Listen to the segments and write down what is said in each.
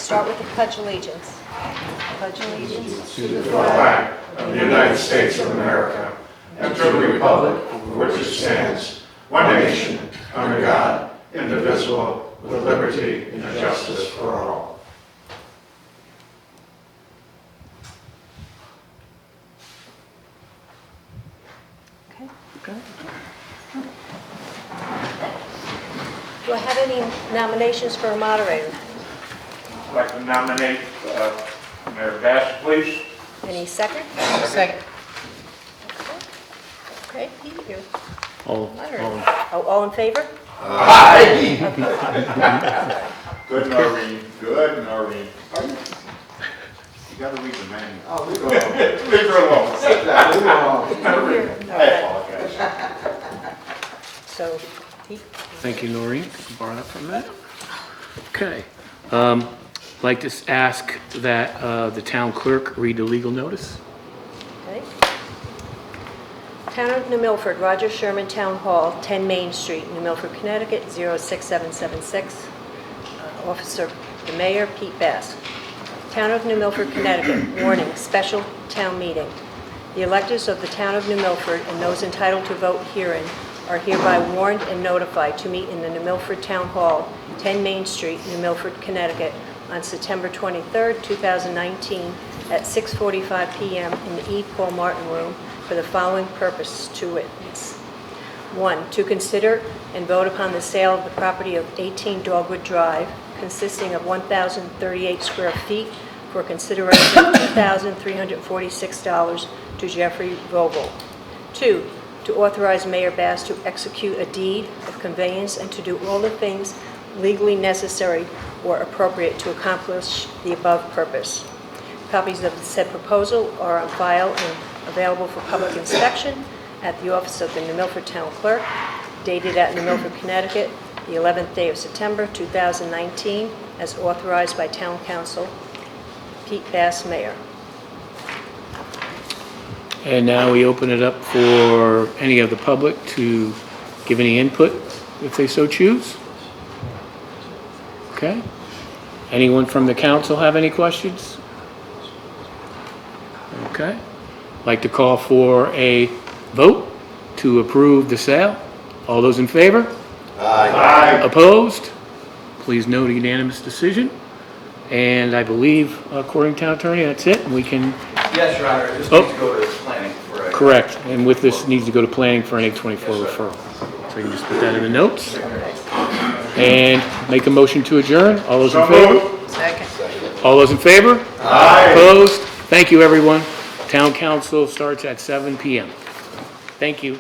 start with the Pledge of Allegiance. Pledge allegiance to the flag of the United States of America and to the republic for which it stands, one nation, under God, indivisible, with liberty and justice for all. Okay. Do I have any nominations for a moderator? I'd like to nominate Mayor Bass, please. Any second? Second. Okay, Pete, you're All moderator. All in favor? Good, Noreen. Good, Noreen. You gotta read the manual. Oh, leave it alone. Leave her alone. Sit down, leave it alone. I apologize. So, Pete? Thank you, Noreen. Borrow that from that. Okay. I'd like to ask that the town clerk read the legal notice. Okay. Town of New Milford, Roger Sherman Town Hall, 10 Main Street, New Milford, Connecticut, 06776. Officer, the Mayor, Pete Bass. Town of New Milford, Connecticut, warning, special town meeting. The electors of the Town of New Milford and those entitled to vote herein are hereby warned and notified to meet in the New Milford Town Hall, 10 Main Street, New Milford, Connecticut, on September 23rd, 2019, at 6:45 p.m. in the E. Paul Martin Room for the following purpose to witness. 1, to consider and vote upon the sale of the property of 18 Dogwood Drive, consisting of 1,038 square feet, for consideration of $2,346 to Jeffrey Vogel. 2, to authorize Mayor Bass to execute a deed of conveyance and to do all the things legally necessary or appropriate to accomplish the above purpose. Copies of the said proposal are on file and available for public inspection at the office of the New Milford Town Clerk, dated at New Milford, Connecticut, the 11th day of September 2019, as authorized by Town Council, Pete Bass, Mayor. And now we open it up for any of the public to give any input if they so choose. Okay. Anyone from the council have any questions? Okay. Like to call for a vote to approve the sale. All those in favor? Aye. Opposed? Please note a unanimous decision. And I believe, according to town attorney, that's it. And we can, Yes, Your Honor, this Oh. needs to go to planning for a... correct. And with this needs to go to planning for an 824 referral. So you can just put that in the notes. And make a motion to adjourn. All those in So favor? moved. Second. All those in favor? Aye. Opposed? Thank you, everyone. Town council starts at 7 p.m. Thank you.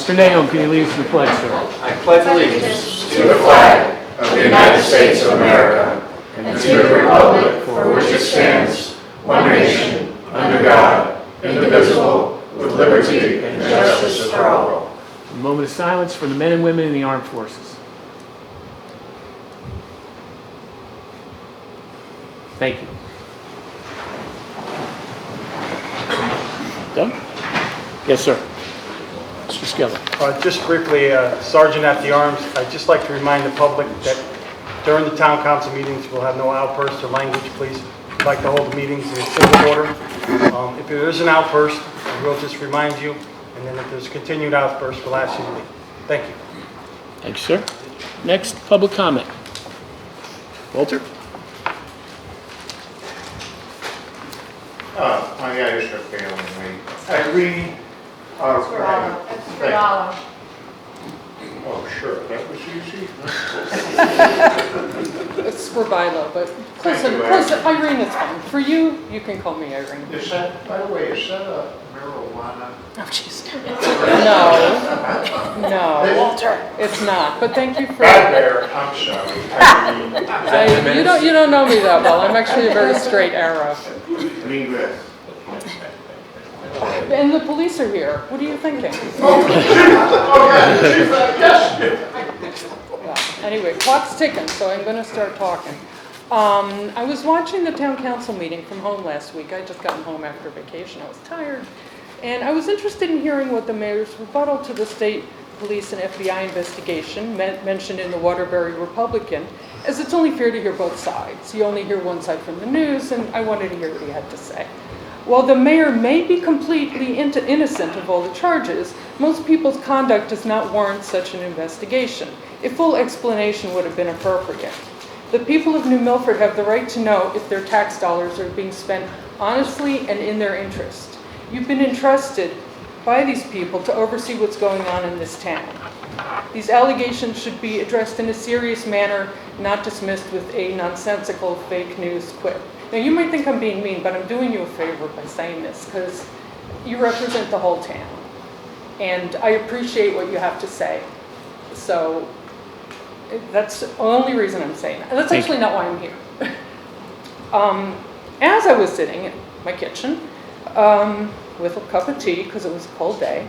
Mr. Naom, can you lead us in the pledge, sir? I pledge allegiance to the flag of the United States of America and to the republic for which it stands, one nation, under God, indivisible, with liberty and justice for all. A moment of silence for the men and women in the armed forces. Thank you. Done? Yes, sir. Mr. Skeller. Just briefly, Sergeant at the Arms, I'd just like to remind the public that during the town council meetings, we'll have no outbursts or language, please. We'd like to hold the meetings in single order. If there is an outburst, we'll just remind you, and then if there's a continued outburst, we'll ask you to leave. Thank you. Thank you, sir. Next, public comment. Walter? Yeah, just a failing me. Irene, oh, sure, that was easy. It's Scribilo, but close, Thank you, close. Irene is fine. For you, you can call me Irene. Is that, by the way, is that a marijuana? Oh, jeez. No, Walter. it's not. But thank you for. Bad bear, I'm sorry. Irene. You don't know me that well. I'm actually a very straight arrow. Mean good. And the police are here. What are you thinking? Yeah. Anyway, clock's ticking, so I'm going to start talking. I was watching the town council meeting from home last week. I just gotten home after vacation. I was tired. And I was interested in hearing what the mayor's rebuttal to the state police and FBI investigation mentioned in the Waterbury Republican, as it's only fair to hear both sides. You only hear one side from the news, and I wanted to hear what he had to say. While the mayor may be completely innocent of all the charges, most people's conduct does not warrant such an investigation. A full explanation would have been appropriate. The people of New Milford have the right to know if their tax dollars are being spent honestly and in their interest. You've been entrusted by these people to oversee what's going on in this town. These allegations should be addressed in a serious manner, not dismissed with a nonsensical fake news quip. Now, you might think I'm being mean, but I'm doing you a favor by saying this, because you represent the whole town. And I appreciate what you have to say. So that's the only reason I'm saying that. That's actually not why I'm here. As I was sitting in my kitchen with a cup of tea, because it was a cold day,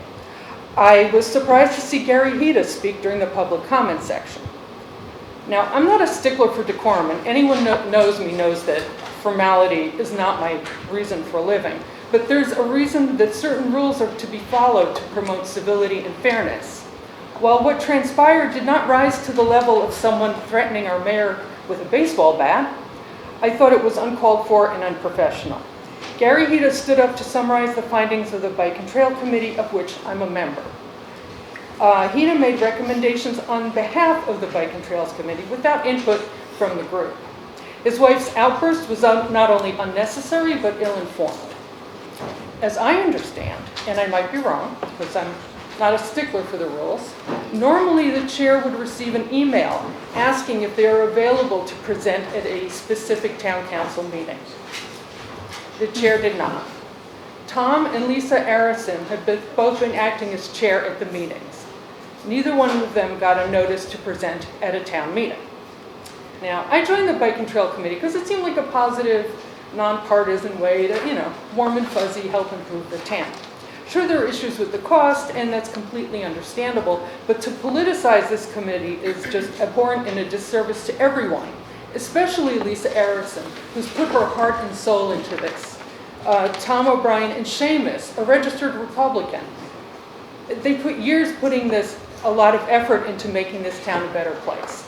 I was surprised to see Gary Hita speak during the public comment section. Now, I'm not a stickler for decorum, and anyone knows me knows that formality is not my reason for living. But there's a reason that certain rules are to be followed to promote civility and fairness. While what transpired did not rise to the level of someone threatening our mayor with a baseball bat, I thought it was uncalled for and unprofessional. Gary Hita stood up to summarize the findings of the Bike and Trail Committee, of which I'm a member. Hita made recommendations on behalf of the Bike and Trails Committee without input from the group. His wife's outburst was not only unnecessary, but ill-informed. As I understand, and I might be wrong, because I'm not a stickler for the rules, normally the chair would receive an email asking if they are available to present at a specific town council meeting. The chair did not. Tom and Lisa Arison have both been acting as chair at the meetings. Neither one of them got a notice to present at a town meeting. Now, I joined the Bike and Trail Committee because it seemed like a positive, nonpartisan way to, warm and fuzzy, help improve the town. Sure, there are issues with the cost, and that's completely understandable, but to politicize this committee is just abhorrent and a disservice to everyone, especially Lisa Arison, who's put her heart and soul into this. Tom O'Brien and Seamus, a registered Republican. They put years putting a lot of effort into making this town a better place.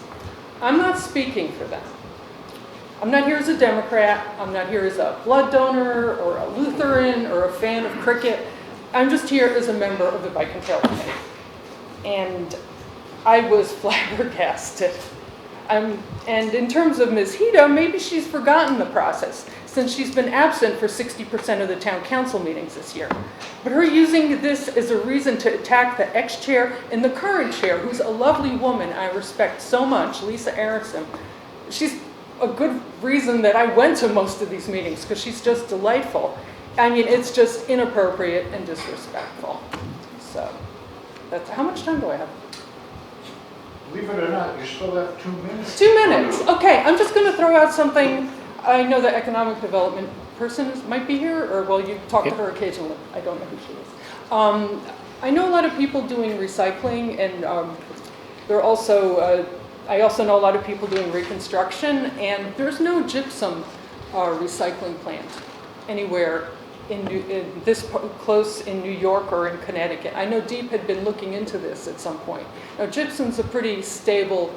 I'm not speaking for them. I'm not here as a Democrat. I'm not here as a blood donor or a Lutheran or a fan of cricket. I'm just here as a member of the Bike and Trail Committee. And I was flabbergasted. And in terms of Ms. Hita, maybe she's forgotten the process since she's been absent for 60% of the town council meetings this year. But her using this as a reason to attack the ex-chair and the current chair, who's a lovely woman I respect so much, Lisa Arison, she's a good reason that I went to most of these meetings because she's just delightful. I mean, it's just inappropriate and disrespectful. So How much time do I have? Believe it or not, you still have 2 minutes. 2 minutes. Okay, I'm just going to throw out something. I know the economic development person might be here, or well, you talk to her occasionally. I don't know who she is. I know a lot of people doing recycling, and there are also. I also know a lot of people doing reconstruction, and there's no gypsum recycling plant anywhere close in New York or in Connecticut. I know Deep had been looking into this at some point. Now, gypsum's a pretty stable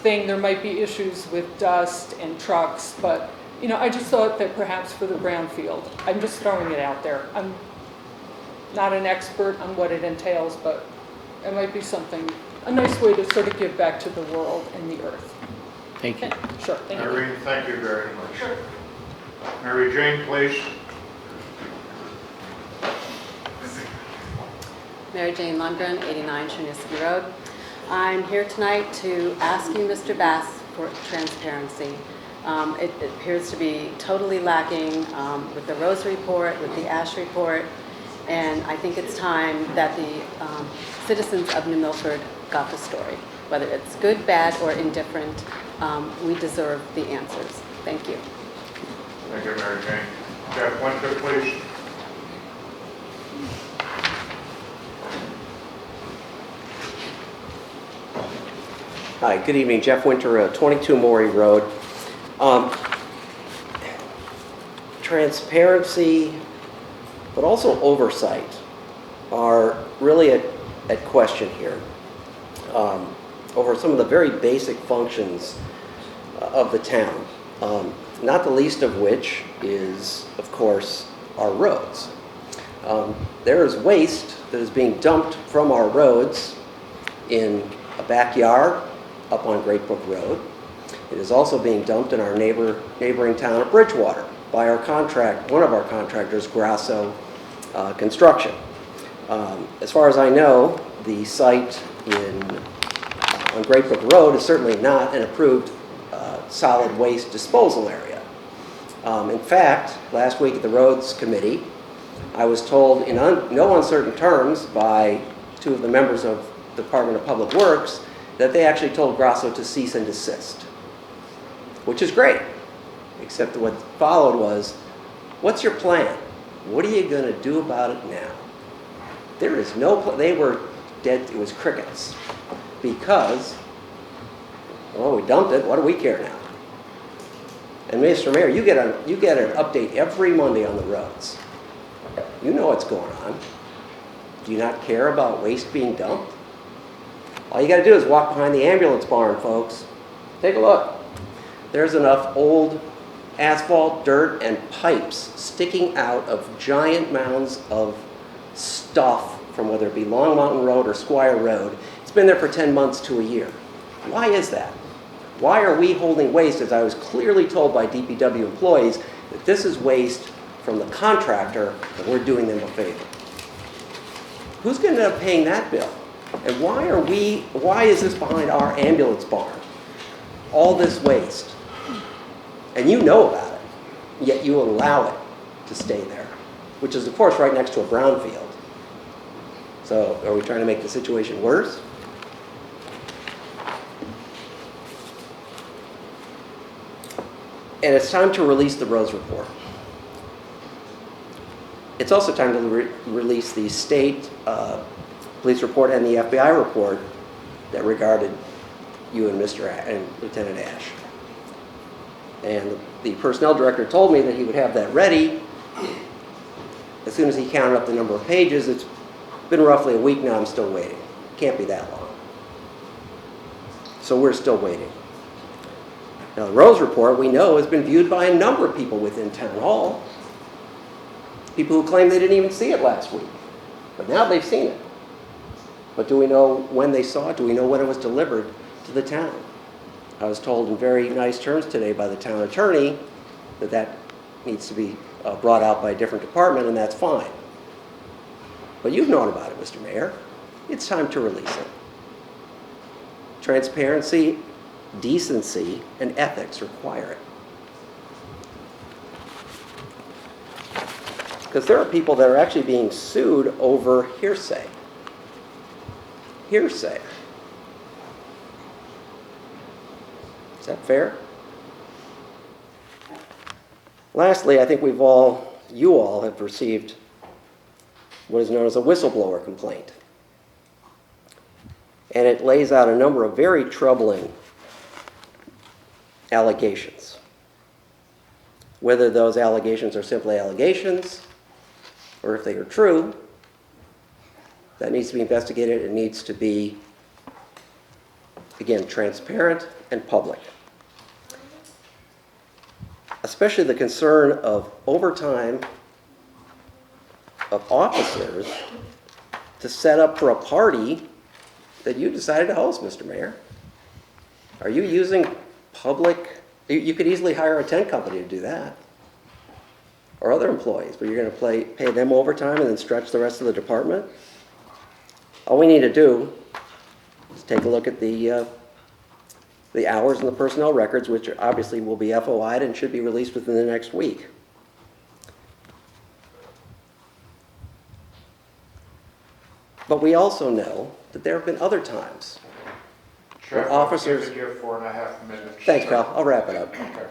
thing. There might be issues with dust and trucks, but I just thought that perhaps for the brownfield, I'm just throwing it out there. I'm not an expert on what it entails, but it might be something, a nice way to sort of give back to the world and the earth. Thank you. Sure, thank you. Irene, thank you very much. Sure. Mary Jane, please. Mary Jane Lundgren, 89 Chernivtsi Road. I'm here tonight to ask you, Mr. Bass, for transparency. It appears to be totally lacking with the Rose report, with the Ash report, and I think it's time that the citizens of New Milford got the story. Whether it's good, bad, or indifferent, we deserve the answers. Thank you. Thank you, Mary Jane. Jeff Winter, please. Hi, good evening. Jeff Winter, 22 Morey Road. Transparency, but also oversight are really at question here over some of the very basic functions of the town, not the least of which is, of course, our roads. There is waste that is being dumped from our roads in a backyard up on Great Brook Road. It is also being dumped in our neighboring town of Bridgewater by one of our contractors, Grasso Construction. As far as I know, the site on Great Brook Road is certainly not an approved solid waste disposal area. In fact, last week at the Roads Committee, I was told in no uncertain terms by two of the members of the Department of Public Works that they actually told Grasso to cease and desist, which is great, except what followed was, what's your plan? What are you going to do about it now? There is no they were dead, it was crickets, because, well, we dumped it, what do we care now? And Mr. Mayor, you get an update every Monday on the roads. You know what's going on. Do you not care about waste being dumped? All you got to do is walk behind the ambulance barn, folks. Take a look. There's enough old asphalt, dirt, and pipes sticking out of giant mounds of stuff from whether it be Long Mountain Road or Squire Road. It's been there for 10 months to a year. Why is that? Why are we holding waste, as I was clearly told by DPW employees, that this is waste from the contractor and we're doing them a favor? Who's going to end up paying that bill? And why is this behind our ambulance barn? All this waste. And you know about it, yet you allow it to stay there, which is, of course, right next to a brownfield. So are we trying to make the situation worse? And it's time to release the Rose report. It's also time to release the state police report and the FBI report that regarded you and Lieutenant Ash. And the personnel director told me that he would have that ready as soon as he counted up the number of pages. It's been roughly a week now. I'm still waiting. Can't be that long. So we're still waiting. Now, the Rose report, we know, has been viewed by a number of people within Town Hall. People who claim they didn't even see it last week. But now they've seen it. But do we know when they saw it? Do we know when it was delivered to the town? I was told in very nice terms today by the town attorney that needs to be brought out by a different department, and that's fine. But you've known about it, Mr. Mayor. It's time to release it. Transparency, decency, and ethics require it. Because there are people that are actually being sued over hearsay. hearsay. Is that fair? Lastly, I think you all have received what is known as a whistleblower complaint. And it lays out a number of very troubling allegations. Whether those allegations are simply allegations, or if they are true, that needs to be investigated. It needs to be, again, transparent and public. Especially the concern of overtime of officers to set up for a party that you decided to host, Mr. Mayor. Are you using public? You could easily hire a tent company to do that, or other employees, but you're going to pay them overtime and then stretch the rest of the department? All we need to do is take a look at the hours and the personnel records, which obviously will be FOI'd and should be released within the next week. But we also know that there have been other times where officers... I've given you 4.5 minutes. Thanks, pal. I'll wrap it up. Okay.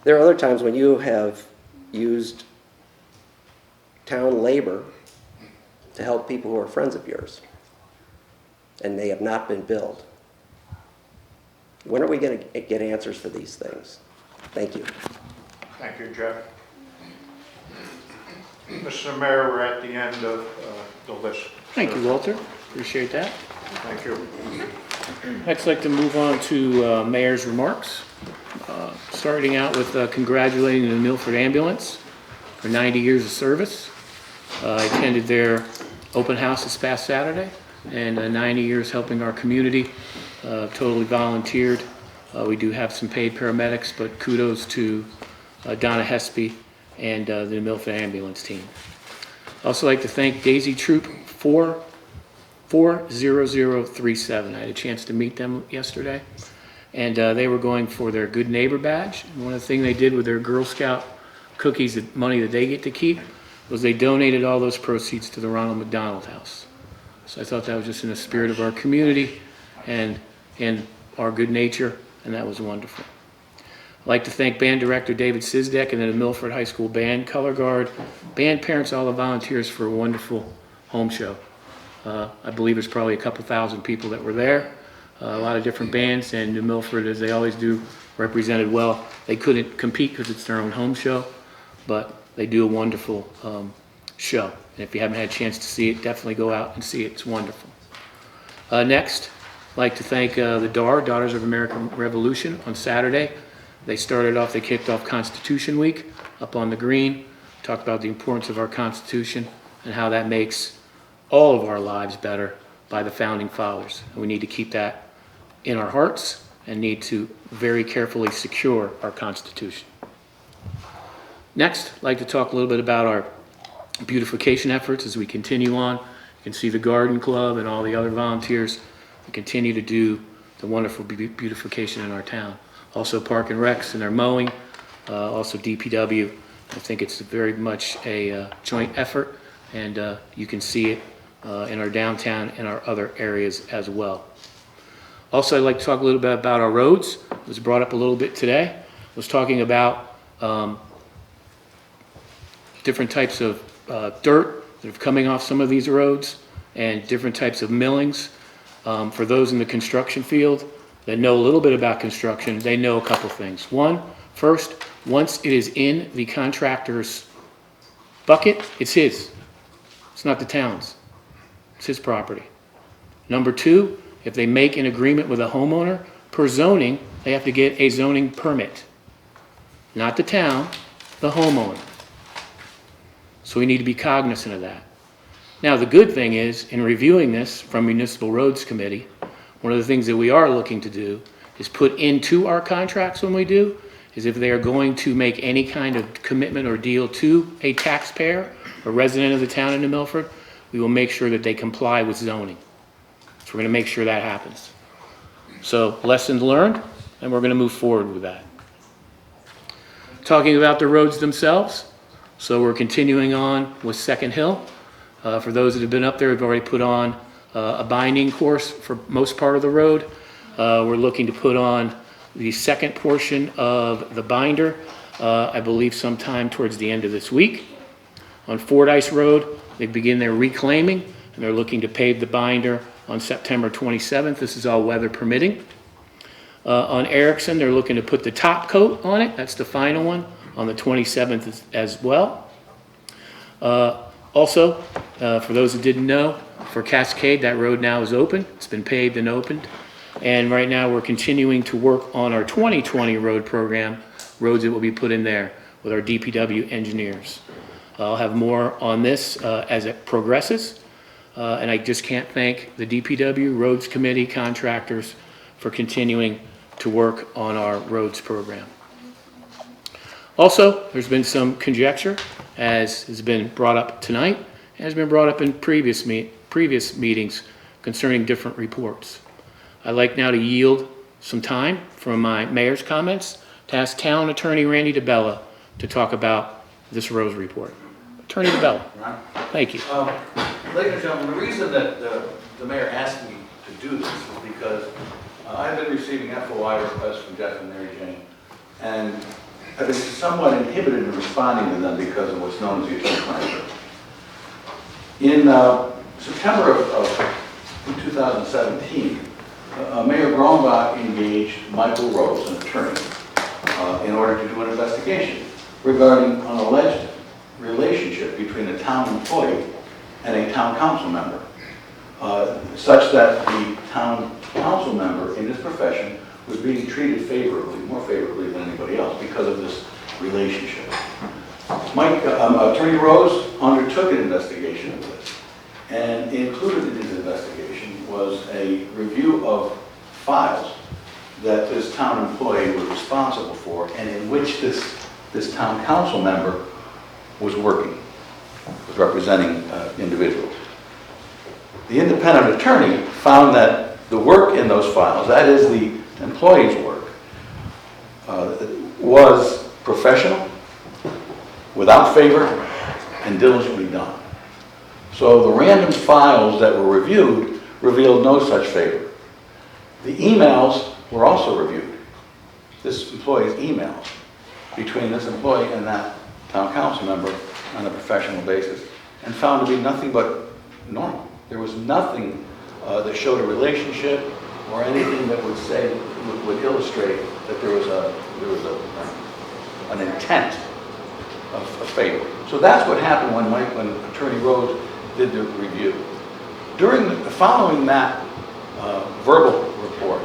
There are other times when you have used town labor to help people who are friends of yours, and they have not been billed. When are we going to get answers for these things? Thank you. Thank you, Jeff. Mr. Mayor, we're at the end of the list. Thank you, Walter. Appreciate that. Thank you. Next, I'd like to move on to Mayor's remarks. Starting out with congratulating the Milford Ambulance for 90 years of service. I attended their open house this past Saturday, and 90 years helping our community. Totally volunteered. We do have some paid paramedics, but kudos to Donna Hespy and the Milford Ambulance team. Also like to thank Daisy Troop 40037. I had a chance to meet them yesterday, and they were going for their Good Neighbor badge. And one of the things they did with their Girl Scout cookies, the money that they get to keep, was they donated all those proceeds to the Ronald McDonald House. So I thought that was just in the spirit of our community and our good nature, and that was wonderful. I'd like to thank band director David Sizdek and the Milford High School Band, Color Guard, band parents, all the volunteers for a wonderful home show. I believe there's probably a couple thousand people that were there, a lot of different bands, and New Milford, as they always do, represented well. They couldn't compete because it's their own home show, but they do a wonderful show. And if you haven't had a chance to see it, definitely go out and see it. It's wonderful. Next, I'd like to thank the DAR, Daughters of American Revolution, on Saturday. They kicked off Constitution Week up on the green, talked about the importance of our Constitution and how that makes all of our lives better by the Founding Fathers. And we need to keep that in our hearts and need to very carefully secure our Constitution. Next, I'd like to talk a little bit about our beautification efforts as we continue on. You can see the Garden Club and all the other volunteers that continue to do the wonderful beautification in our town. Also Park and Recs and their mowing, also DPW. I think it's very much a joint effort, and you can see it in our downtown and our other areas as well. Also, I'd like to talk a little bit about our roads. It was brought up a little bit today. I was talking about different types of dirt that are coming off some of these roads and different types of millings. For those in the construction field that know a little bit about construction, they know a couple things. First, once it is in the contractor's bucket, it's his. It's not the town's. It's his property. Number two, if they make an agreement with a homeowner, per zoning, they have to get a zoning permit. Not the town, the homeowner. So we need to be cognizant of that. Now, the good thing is, in reviewing this from Municipal Roads Committee, one of the things that we are looking to do is put into our contracts when we do, is if they are going to make any kind of commitment or deal to a taxpayer, a resident of the town of New Milford, we will make sure that they comply with zoning. So we're going to make sure that happens. So, lessons learned, and we're going to move forward with that. Talking about the roads themselves, so we're continuing on with Second Hill. For those that have been up there, we've already put on a binding course for most part of the road. We're looking to put on the second portion of the binder, I believe sometime towards the end of this week. On Fordyce Road, they begin their reclaiming, and they're looking to pave the binder on September 27th. This is all weather permitting. On Erickson, they're looking to put the top coat on it. That's the final one on the 27th as well. Also, for those that didn't know, for Cascade, that road now is open. It's been paved and opened. And right now we're continuing to work on our 2020 road program, roads that will be put in there with our DPW engineers. I'll have more on this as it progresses. And I just can't thank the DPW, Roads Committee, contractors for continuing to work on our roads program. Also, there's been some conjecture, as has been brought up tonight, and has been brought up in previous meetings concerning different reports. I'd like now to yield some time from my mayor's comments to ask Town Attorney Randy DeBella to talk about this roads report. Attorney DeBella. Thank you. Ladies and gentlemen, the reason that the mayor asked me to do this is because I've been receiving FOI requests from Jeff and Mary Jane, and I've been somewhat inhibited in responding to them because of what's known as the attorney-client. In September of 2017, Mayor Grombach engaged Michael Rose, an attorney, in order to do an investigation regarding an alleged relationship between a town employee and a town council member, such that the town council member in his profession was being treated favorably, more favorably than anybody else because of this relationship. Attorney Rose undertook an investigation of this, and included in his investigation was a review of files that this town employee was responsible for and in which this town council member was working, was representing individuals. The independent attorney found that the work in those files, that is the employee's work, was professional, without favor, and diligently done. So the random files that were reviewed revealed no such favor. The emails were also reviewed, this employee's emails, between this employee and that town council member on a professional basis, and found to be nothing but normal. There was nothing that showed a relationship or anything that would say, would illustrate that there was an intent of favor. So that's what happened when Attorney Rose did the review. Following that verbal report,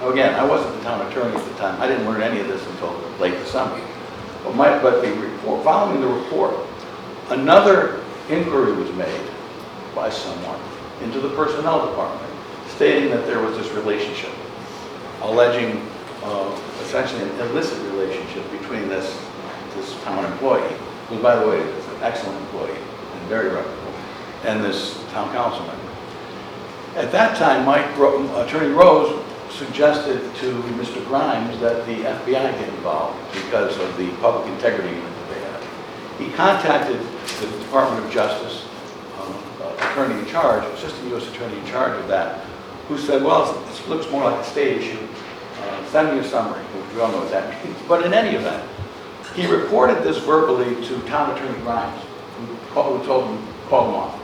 again, I wasn't the town attorney at the time. I didn't learn any of this until late December. But the report, following the report, another inquiry was made by someone into the personnel department, stating that there was this relationship, alleging essentially an illicit relationship between this town employee, who, by the way, is an excellent employee and very reputable, and this town council member. At that time, Attorney Rose suggested to Mr. Grimes that the FBI get involved because of the public integrity unit that they had. He contacted the Department of Justice attorney in charge, assistant U.S. attorney in charge of that, who said, well, this looks more like a state issue. Send me a summary, which we all know what that means. But in any event, he reported this verbally to town attorney Grimes, who told him, call him off.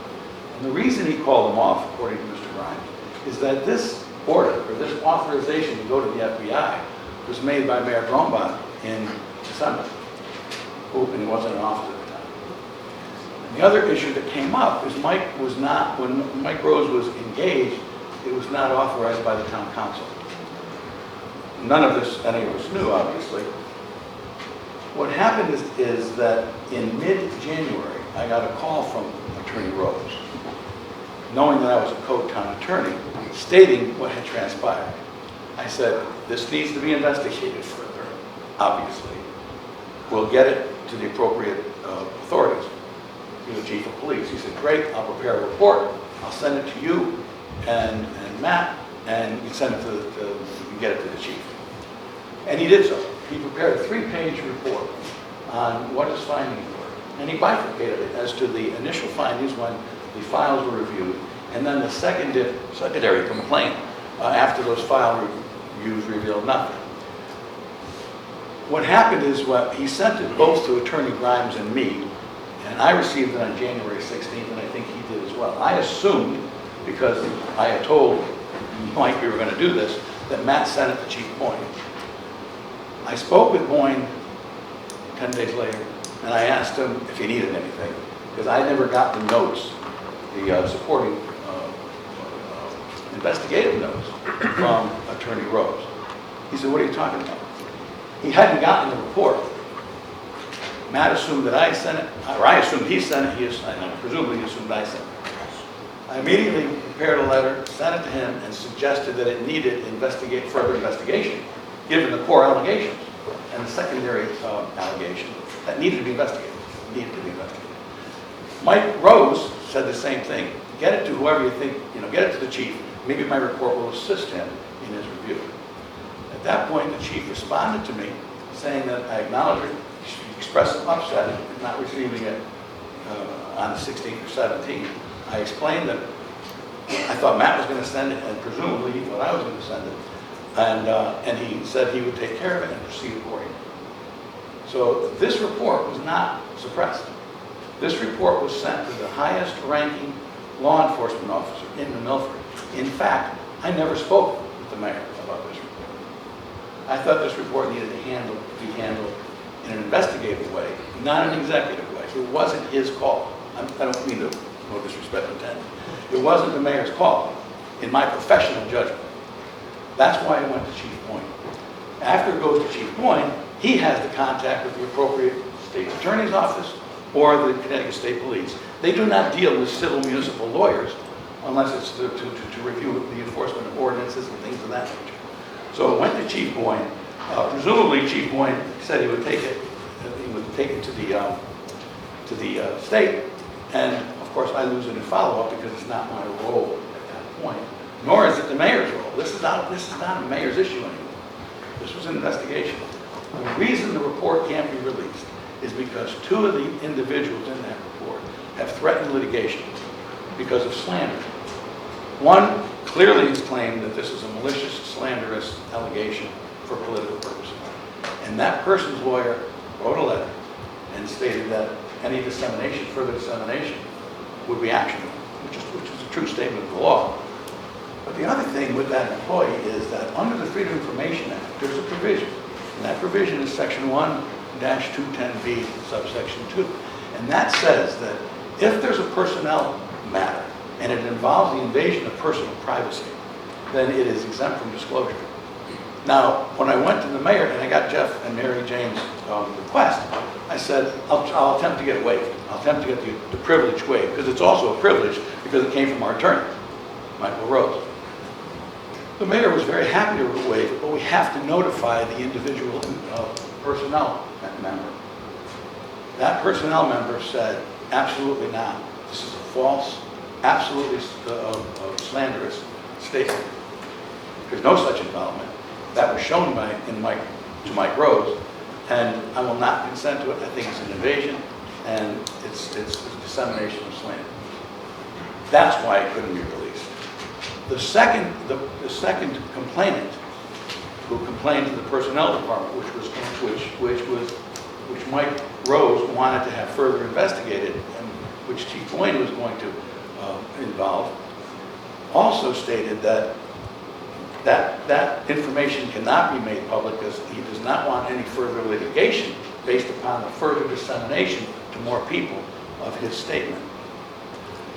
And the reason he called him off, according to Mr. Grimes, is that this order, or this authorization to go to the FBI, was made by Mayor Grombach in December, and he wasn't in office at the time. And the other issue that came up is when Mike Rose was engaged, it was not authorized by the town council. None of this, any of us knew, obviously. What happened is that in mid-January, I got a call from Attorney Rose, knowing that I was a co-town attorney, stating what had transpired. I said, this needs to be investigated further, obviously. We'll get it to the appropriate authorities, to the chief of police. He said, great, I'll prepare a report. I'll send it to you and Matt, and you send it you can get it to the chief. And he did so. He prepared a 3-page report on what his findings were. And he bifurcated it as to the initial findings when the files were reviewed. And then the secondary complaint after those file reviews revealed nothing. What happened is he sent it both to Attorney Grimes and me, and I received it on January 16th, and I think he did as well. I assumed, because I had told Mike we were going to do this, that Matt sent it to Chief Boyne. I spoke with Boyne 10 days later, and I asked him if he needed anything, because I never got the notes, the supporting investigative notes from Attorney Rose. He said, "What are you talking about?" He hadn't gotten the report. Matt assumed that I sent it, or I assumed he sent it, and presumably he assumed I sent it. I immediately prepared a letter, sent it to him, and suggested that it needed further investigation, given the core allegations and the secondary allegation that needed to be investigated. Mike Rose said the same thing. Get it to whoever you think, get it to the chief. Maybe my report will assist him in his review. At that point, the chief responded to me, saying that I acknowledged it, expressed some upset at not receiving it on the 16th or 17th. I explained that I thought Matt was going to send it, and presumably he thought I was going to send it. And he said he would take care of it and proceed accordingly. So this report was not suppressed. This report was sent to the highest ranking law enforcement officer in New Milford. In fact, I never spoke with the mayor about this report. I thought this report needed to be handled in an investigative way, not an executive way. It wasn't his call. I don't mean to, no disrespect intended. It wasn't the mayor's call, in my professional judgment. That's why it went to Chief Boyne. After it goes to Chief Boyne, he has the contact with the appropriate state attorney's office or the Connecticut State Police. They do not deal with civil municipal lawyers unless it's to review the enforcement of ordinances and things of that nature. So it went to Chief Boyne. Presumably, Chief Boyne said he would take it. He would take it to the state, and of course, I lose it in follow-up because it's not my role at that point. Nor is it the mayor's role. This is not a mayor's issue anymore. This was an investigation. The reason the report can't be released is because two of the individuals in that report have threatened litigation because of slander. One clearly has claimed that this is a malicious, slanderous allegation for political purposes. And that person's lawyer wrote a letter and stated that any further dissemination would be actionable, which is a true statement of the law. But the other thing with that employee is that under the Freedom of Information Act, there's a provision. And that provision is Section 1-210B, subsection 2. And that says that if there's a personnel matter and it involves the invasion of personal privacy, then it is exempt from disclosure. Now, when I went to the mayor and I got Jeff and Mary Jane's request, I said, I'll attempt to get it waived. I'll attempt to get the privilege waived, because it's also a privilege because it came from our attorney, Michael Rose. The mayor was very happy to waive it, but we have to notify the individual personnel member. That personnel member said, absolutely not. This is a false, absolutely slanderous statement. There's no such involvement. That was shown to Mike Rose, and I will not consent to it. I think it's an invasion, and it's a dissemination of slander. That's why it couldn't be released. The second complainant who complained to the personnel department, which Mike Rose wanted to have further investigated, and which Chief Boyne was going to involve, also stated that information cannot be made public because he does not want any further litigation based upon the further dissemination to more people of his statement.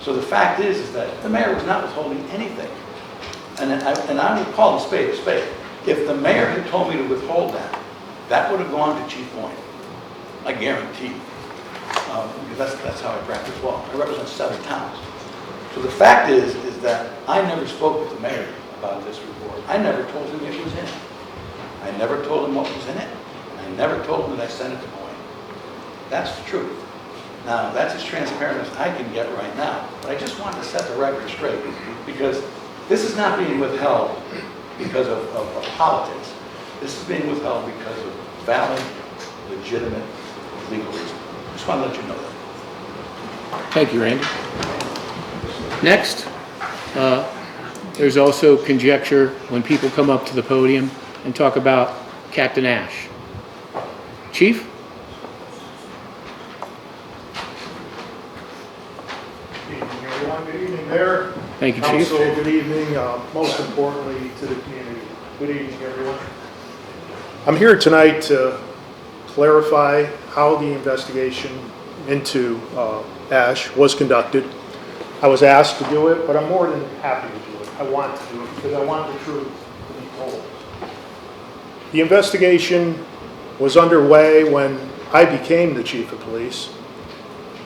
So the fact is that the mayor was not withholding anything. And I would call a spade a spade. If the mayor had told me to withhold that would have gone to Chief Boyne. I guarantee you. Because that's how I practice law. I represent 7 towns. So the fact is that I never spoke with the mayor about this report. I never told him it was in it. I never told him what was in it. And I never told him that I sent it to Boyne. That's the truth. Now, that's as transparent as I can get right now. But I just want to set the record straight, because this is not being withheld because of politics. This is being withheld because of valid, legitimate, legal reasons. Just want to let you know that. Thank you, Randy. Next, There's also conjecture when people come up to the podium and talk about Captain Ash. Chief? Good evening, everyone. Good evening, Mayor. Thank you, Chief. Council, good evening, most importantly, to the community. Good evening, everyone. I'm here tonight to clarify how the investigation into Ash was conducted. I was asked to do it, but I'm more than happy to do it. I want to do it because I want the truth to be told. The investigation was underway when I became the chief of police.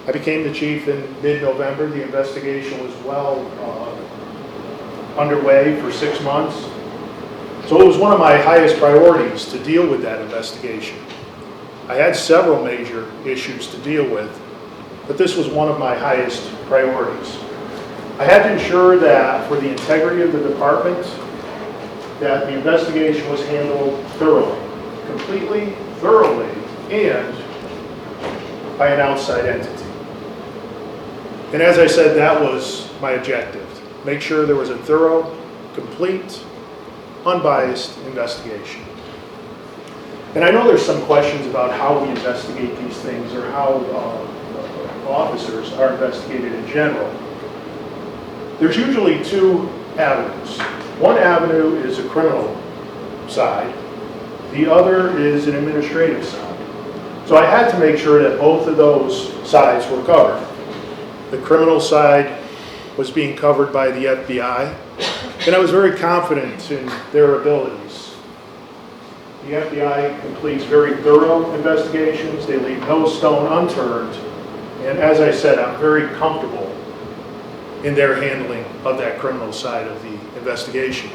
I became the chief in mid-November. The investigation was well underway for 6 months. So it was one of my highest priorities to deal with that investigation. I had several major issues to deal with, but this was one of my highest priorities. I had to ensure that for the integrity of the department, that the investigation was handled thoroughly, completely, thoroughly, and by an outside entity. And as I said, that was my objective. Make sure there was a thorough, complete, unbiased investigation. And I know there's some questions about how we investigate these things or how officers are investigated in general. There's usually two avenues. One avenue is a criminal side. The other is an administrative side. So I had to make sure that both of those sides were covered. The criminal side was being covered by the FBI, and I was very confident in their abilities. The FBI completes very thorough investigations. They leave no stone unturned. And as I said, I'm very comfortable in their handling of that criminal side of the investigation.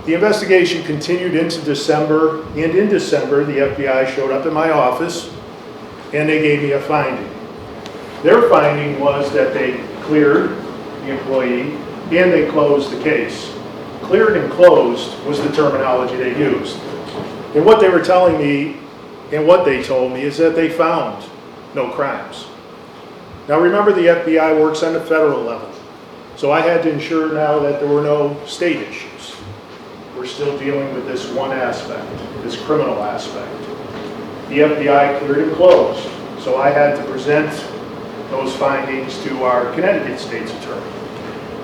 The investigation continued into December, and in December, the FBI showed up at my office and they gave me a finding. Their finding was that they cleared the employee and they closed the case. Cleared and closed was the terminology they used. And what they were telling me and what they told me is that they found no crimes. Now remember, the FBI works on the federal level, so I had to ensure now that there were no state issues. We're still dealing with this one aspect, this criminal aspect. The FBI cleared and closed, so I had to present those findings to our Connecticut State's Attorney.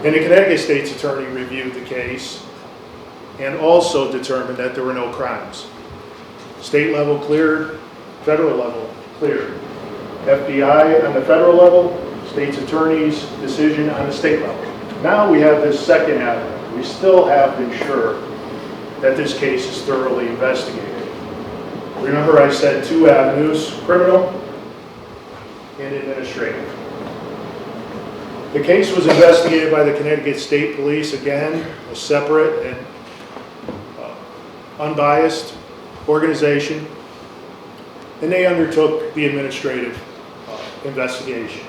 And the Connecticut State's Attorney reviewed the case and also determined that there were no crimes. State level cleared, federal level cleared. FBI on the federal level, State's Attorney's decision on the state level. Now we have this second avenue. We still have to ensure that this case is thoroughly investigated. Remember, I said two avenues, criminal and administrative. The case was investigated by the Connecticut State Police, again, a separate and unbiased organization, and they undertook the administrative investigation.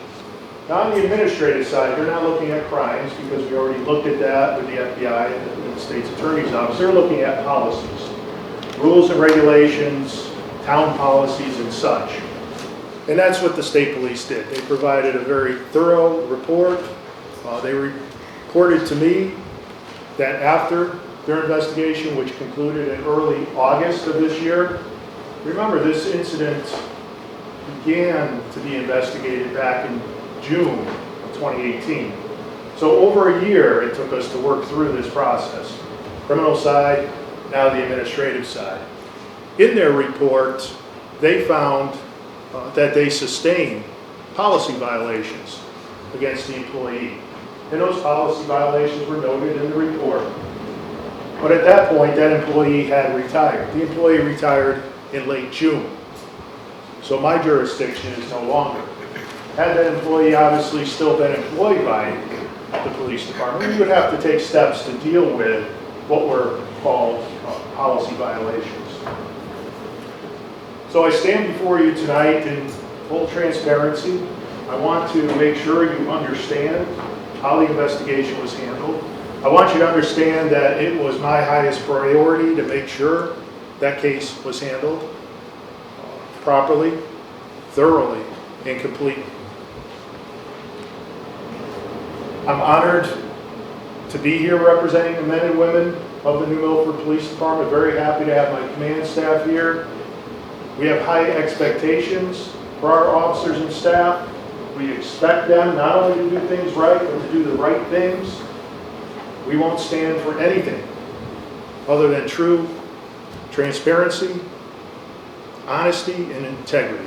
Now on the administrative side, they're not looking at crimes because we already looked at that with the FBI and the State's Attorney's Office. They're looking at policies, rules and regulations, town policies and such. And that's what the state police did. They provided a very thorough report. They reported to me that after their investigation, which concluded in early August of this year, remember this incident began to be investigated back in June of 2018. So over a year it took us to work through this process. Criminal side, now the administrative side. In their report, they found that they sustained policy violations against the employee. And those policy violations were noted in the report. But at that point, that employee had retired. The employee retired in late June. So my jurisdiction is no longer. Had that employee obviously still been employed by the police department, we would have to take steps to deal with what were called policy violations. So I stand before you tonight in full transparency. I want to make sure you understand how the investigation was handled. I want you to understand that it was my highest priority to make sure that case was handled properly, thoroughly, and completely. I'm honored to be here representing the men and women of the New Milford Police Department. Very happy to have my command staff here. We have high expectations for our officers and staff. We expect them not only to do things right, but to do the right things. We won't stand for anything other than true transparency, honesty, and integrity.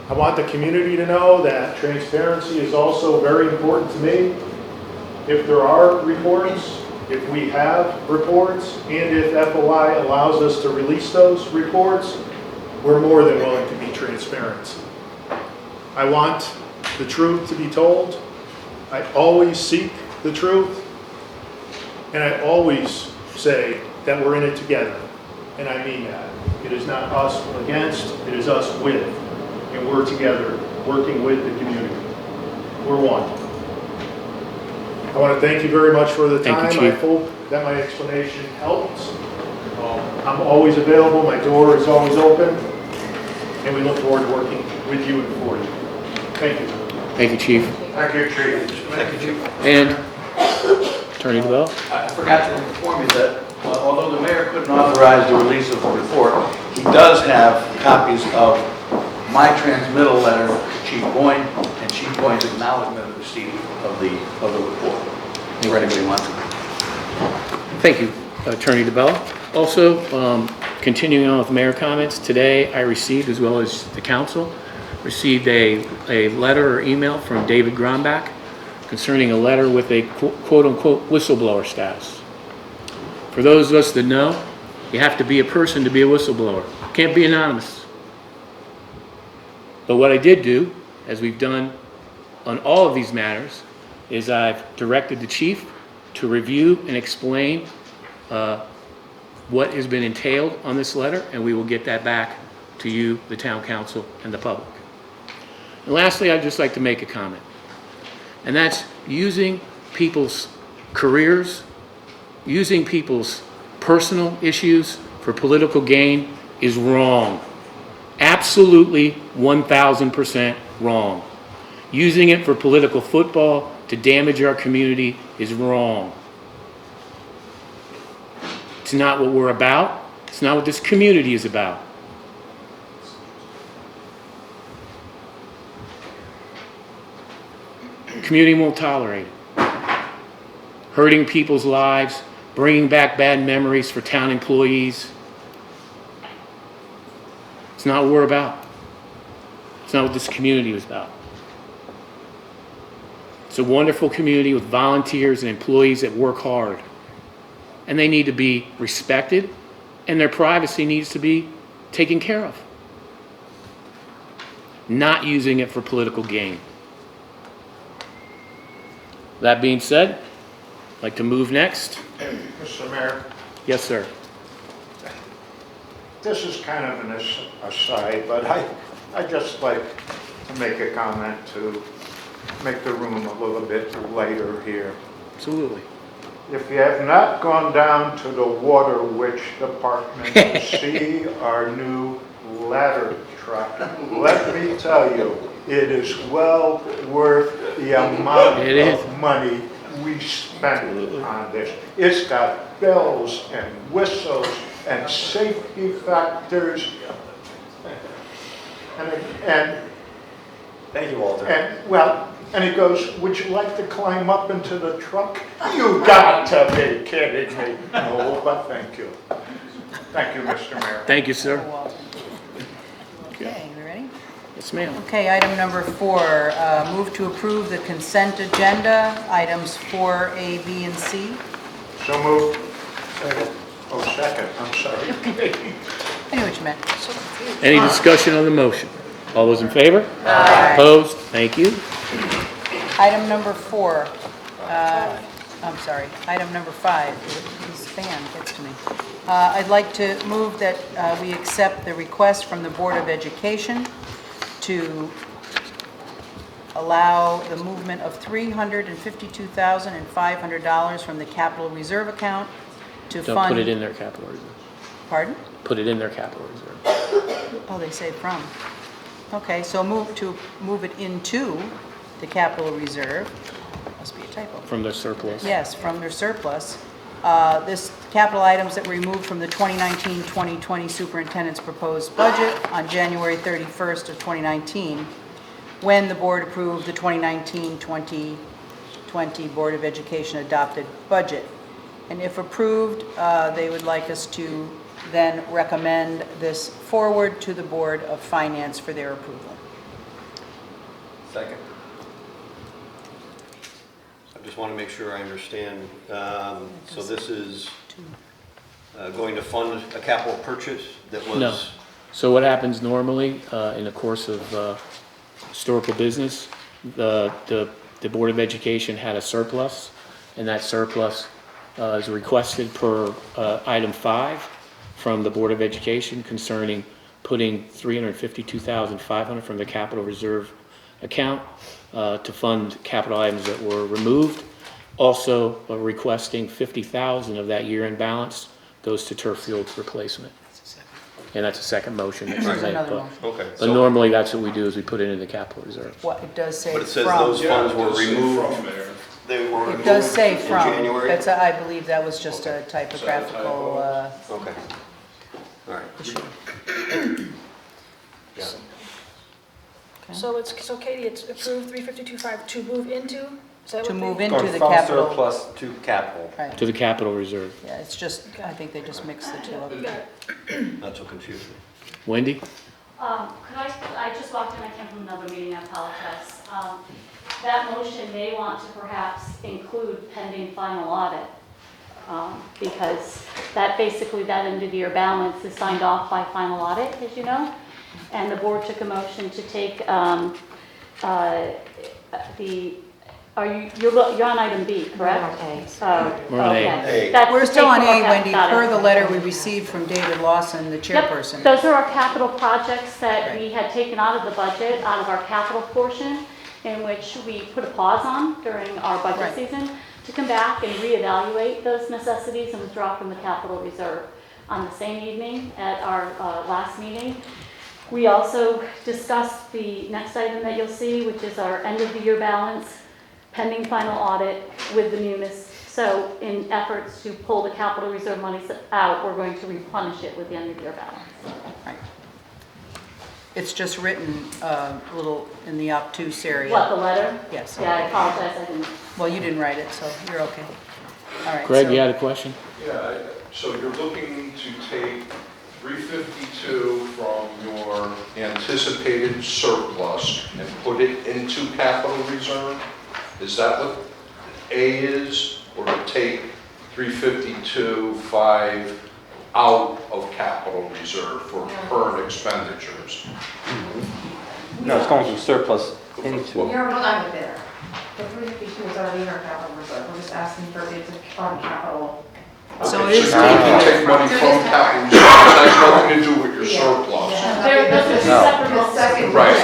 I want the community to know that transparency is also very important to me. If there are reports, if we have reports, and if FOI allows us to release those reports, we're more than willing to be transparent. I want the truth to be told. I always seek the truth. And I always say that we're in it together. And I mean that. It is not us against, it is us with. And we're together, working with the community. We're one. I want to thank you very much for the time. Thank you, Chief. I hope that my explanation helped. I'm always available. My door is always open. And we look forward to working with you and for you. Thank you. Thank you, Chief. Thank you, Chief. Thank you, Chief. And Attorney DeBell? I forgot to inform you that although the mayor couldn't authorize the release of the report, he does have copies of my transmittal letter to Chief Boyne and Chief Boyne's acknowledgement of receipt of the report. For anybody wants it. Thank you, Attorney DeBella. Also, continuing on with mayor comments, today I received, as well as the council, received a letter or email from David Grombach concerning a letter with a quote-unquote whistleblower status. For those of us that know, you have to be a person to be a whistleblower. Can't be anonymous. But what I did do, as we've done on all of these matters, is I've directed the chief to review and explain what has been entailed on this letter, and we will get that back to you, the town council, and the public. And lastly, I'd just like to make a comment, and that's using people's careers, using people's personal issues for political gain is wrong. Absolutely 1,000% wrong. Using it for political football to damage our community is wrong. It's not what we're about. It's not what this community is about. Community won't tolerate it. Hurting people's lives, bringing back bad memories for town employees. It's not what we're about. It's not what this community is about. It's a wonderful community with volunteers and employees that work hard. And they need to be respected, and their privacy needs to be taken care of. Not using it for political gain. That being said, I'd like to move next. Mr. Mayor, Yes, sir. this is kind of an aside, but I'd just like to make a comment to make the room a little bit lighter here. Absolutely. If you have not gone down to the Water Witch Department to see our new ladder truck, let me tell you, it is well worth the amount of money we spent on this. It's got bells and whistles and safety factors. And Thank you, Walter. and he goes, would you like to climb up into the truck? You got to be kidding me. No, but thank you. Thank you, Mr. Mayor. Thank you, sir. Okay, you ready? Yes, ma'am. Okay, item number 4, move to approve the consent agenda, items 4A, B, and C. So moved. Second. Oh, second, I'm sorry. I knew what you meant. Any discussion on the motion? All those in favor? Aye. Opposed? Thank you. Item number 4, I'm sorry, item number 5, this fan gets to me. I'd like to move that we accept the request from the Board of Education to allow the movement of $352,500 from the capital reserve account to Don't fund... put it in their capital reserve. Pardon? Put it in their capital reserve. Oh, they say from. Okay, so move it into the capital reserve. Must be a typo. From the surplus. Yes, from their surplus. This capital items that were removed from the 2019-2020 superintendent's proposed budget on January 31st of 2019, when the board approved the 2019-2020 Board of Education adopted budget. And if approved, they would like us to then recommend this forward to the Board of Finance for their approval. Second. I just want to make sure I understand. So this is going to fund a capital purchase that was... No. So what happens normally in the course of historical business, the Board of Education had a surplus, and that surplus is requested per item 5 from the Board of Education concerning putting $352,500 from the capital reserve account to fund capital items that were removed. Also requesting $50,000 of that year-end balance goes to turf field replacement. And that's a second motion. That's There's made, another but- motion. Okay. But normally that's what we do is we put it in the capital reserve. What, it does say from. But it says those funds were Yeah, it does say removed. from there. They were It removed does say in from. January? That's, I believe that was just a typographical, Okay. All right. Yeah. So Katie, it's approved 352.5 to move into? Is that to what move they- into the capital. surplus to capital. Right, To the capital reserve. yeah, it's just, I think they just mixed the two up. Got it. Not so confusing. Wendy? I just walked in, I came from another meeting, I apologize. That motion may want to perhaps include pending final audit, because that basically, that end of year balance is signed off by final audit, as you know. And the board took a motion to take you're on item B, correct? We're on A. A. That's We're to still take on from A, our Wendy, got it. per the letter we received from David Lawson, the chairperson. Yep, those are our capital projects that Right. we had taken out of the budget, out of our capital portion, in which we put a pause on during our budget Right. season to come back and reevaluate those necessities and withdraw from the capital reserve. On the same evening at our last meeting, we also discussed the next item that you'll see, which is our end of the year balance, pending final audit with the munis. So in efforts to pull the capital reserve monies out, we're going to replenish it with the end of year balance. Right. It's just written a little in the obtuse area. What, the letter? Yes. Yeah, I apologize, I didn't. Well, you didn't write it, so you're okay. All right. Greg, so- you had a question? Yeah, so you're looking to take 352 from your anticipated surplus and put it into capital reserve? Is that what A is? Or to take 352.5 out of capital reserve for current expenditures? No, it's going from surplus into. You're not there. The 352 is already in our capital reserve. We're just asking for it to fund capital. So Okay, it is so you can take money from capital reserve, that has nothing to do with your surplus. Those are two separate The motions. second Right.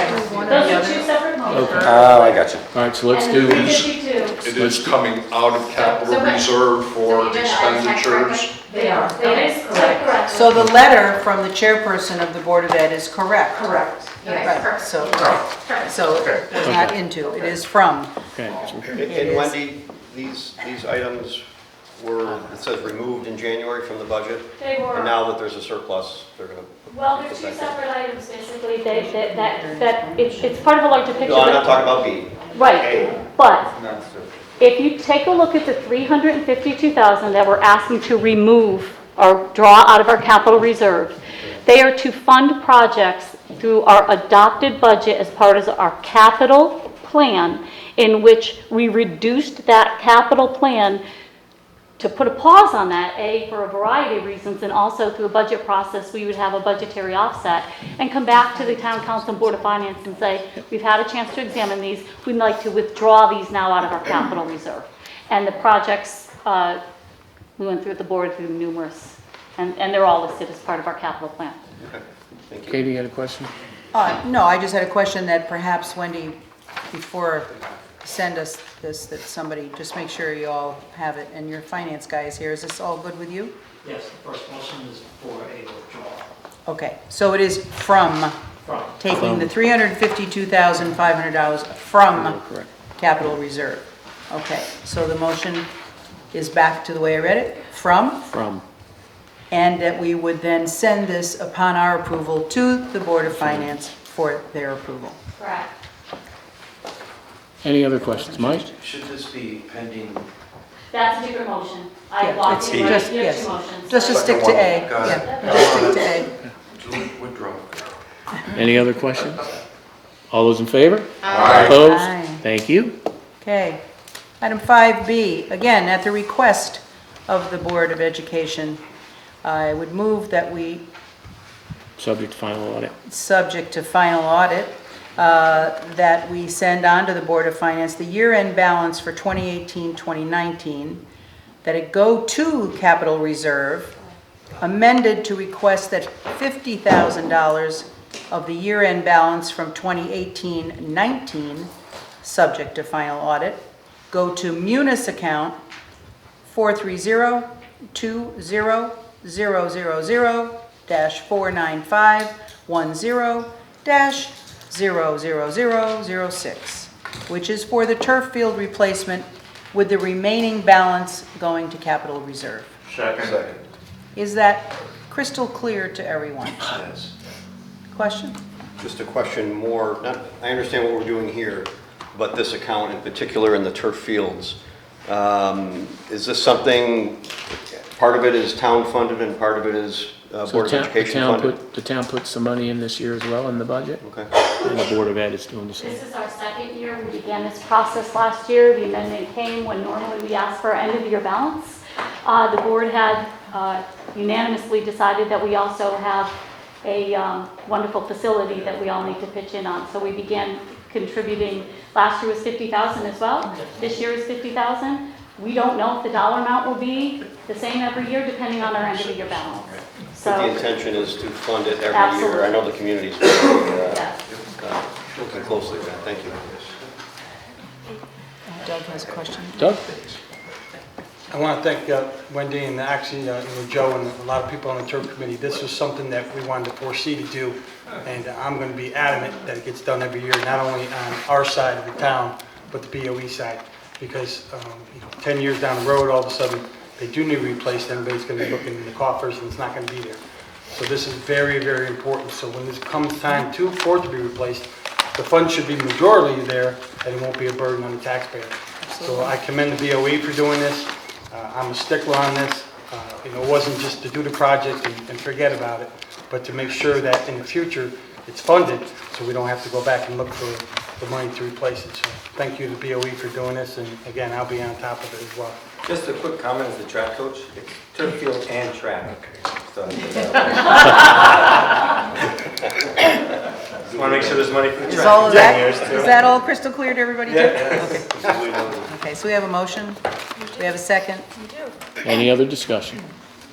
Those are two separate motions. Oh, I got you. All right, so let's And do, 352, It is coming out of capital So wait. reserve So for you're gonna add tax expenditures. bracket? They are. it Okay, is correct. So the letter from the chairperson of the Board of Ed is correct. Correct. Yes, Right, correct. so, Correct. so it's not into, it is from. okay. And Wendy, these items were, it says removed in January from the budget, They and were, now that there's a surplus, they're going to... well, they're two separate items, basically, it's part of a larger picture. No, I'm not but- talking about B. Right, A. but if you take a look at the $352,000 that we're asking to remove or draw out of our capital reserve, they are to fund projects through our adopted budget as part of our capital plan, in which we reduced that capital plan to put a pause on that, for a variety of reasons, and also through a budget process, we would have a budgetary offset and come back to the Town Council and Board of Finance and say, we've had a chance to examine these, we'd like to withdraw these now out of our capital reserve. And the projects, we went through at the board through numerous, and they're all listed as part of our capital plan. Okay, thank you. Katie, you had a question? No, I just had a question that perhaps Wendy, before send us this, that somebody, just make sure you all have it, and your finance guy is here. Is this all good with you? Yes, the first motion is for a withdrawal. Okay, so it is from taking the $352,500 from Correct. capital reserve. Okay, so the motion is back to the way I read it, from, From, and that we would then send this upon our approval to the Board of Finance for their approval. Correct. any other questions? Mike? Should this be pending? That's a different motion. I Yeah, walked it's in right, just- you have yes. two motions. Just to so- stick to A, Got it. yeah, just stick to A. Withdraw. Any other questions? All those in favor? Aye. Opposed? Aye. Thank you. Okay. Item 5B, again, at the request of the Board of Education, I would move that we, Subject to final audit. subject to final audit, that we send on to the Board of Finance the year-end balance for 2018-2019, that it go to capital reserve, amended to request that $50,000 of the year-end balance from 2018-19, subject to final audit, go to Munis account 430-2000-49510-00006, which is for the turf field replacement, with the remaining balance going to capital reserve. Second. Is that crystal clear to everyone? Yes. Question? Just a question more, I understand what we're doing here, but this account in particular in the turf fields, is this something, part of it is town funded and part of it is Board of Education funded? The town put some money in this year as well in the budget. Okay. And the Board of Ed is doing the same. This is our second year. We began this process last year. The amendment came when normally we ask for end of year balance. The board had unanimously decided that we also have a wonderful facility that we all need to pitch in on. So we began contributing. Last year was $50,000 as well. This year is $50,000. We don't know if the dollar amount will be the same every year, depending on our end of the year balance. So, But the intention is to fund it every year. Absolutely. I know the community's yes. looking closely at that. Thank you. Doug has a question. Doug? I want to thank Wendy and actually Joe and a lot of people on the turf committee. This was something that we wanted to foresee to do, and I'm going to be adamant that it gets done every year, not only on our side of the town, but the BOE side, because 10 years down the road, all of a sudden, they do need to replace, everybody's going to be looking in the coffers, and it's not going to be there. So this is very, very important. So when this comes time for it to be replaced, the funds should be majority there, and it won't be a burden on the taxpayer. So I commend the BOE for doing this. I'm a stickler on this. It wasn't just to do the project and forget about it, but to make sure that in the future it's funded, so we don't have to go back and look for the money to replace it. So thank you to BOE for doing this, and again, I'll be on top of it as well. Just a quick comment as the track coach, it's turf field and track. So, just want to make sure there's money for the Is track. all of that, Years, too. is that all crystal clear to everybody? Yeah. Okay. Okay, so we have a motion. We have a second. You do. Any other discussion?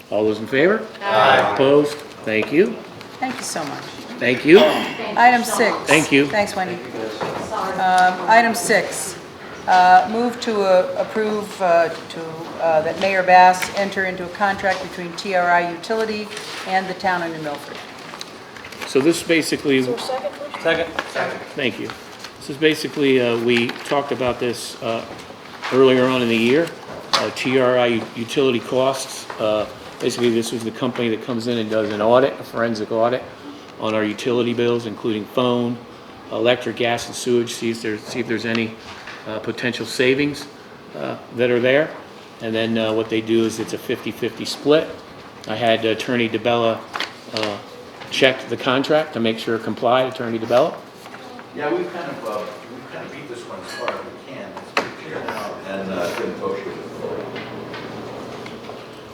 All those in favor? Aye. Opposed? Thank you. Thank you so much. Thank you. Item 6. Thank you. Thanks, Wendy. Item 6, move to approve that Mayor Bass enter into a contract between TRI Utility and the town of New Milford. So this basically, So second, please? Second. thank you. This is basically, we talked about this earlier on in the year. TRI utility costs. Basically, this was the company that comes in and does an audit, a forensic audit on our utility bills, including phone, electric, gas, and sewage, see if there's any potential savings that are there. And then what they do is it's a 50-50 split. I had Attorney DeBella check the contract to make sure it complied, Attorney DeBella. Yeah, we've kind of beat this one as far as we can. It's pretty clear now, and been negotiated.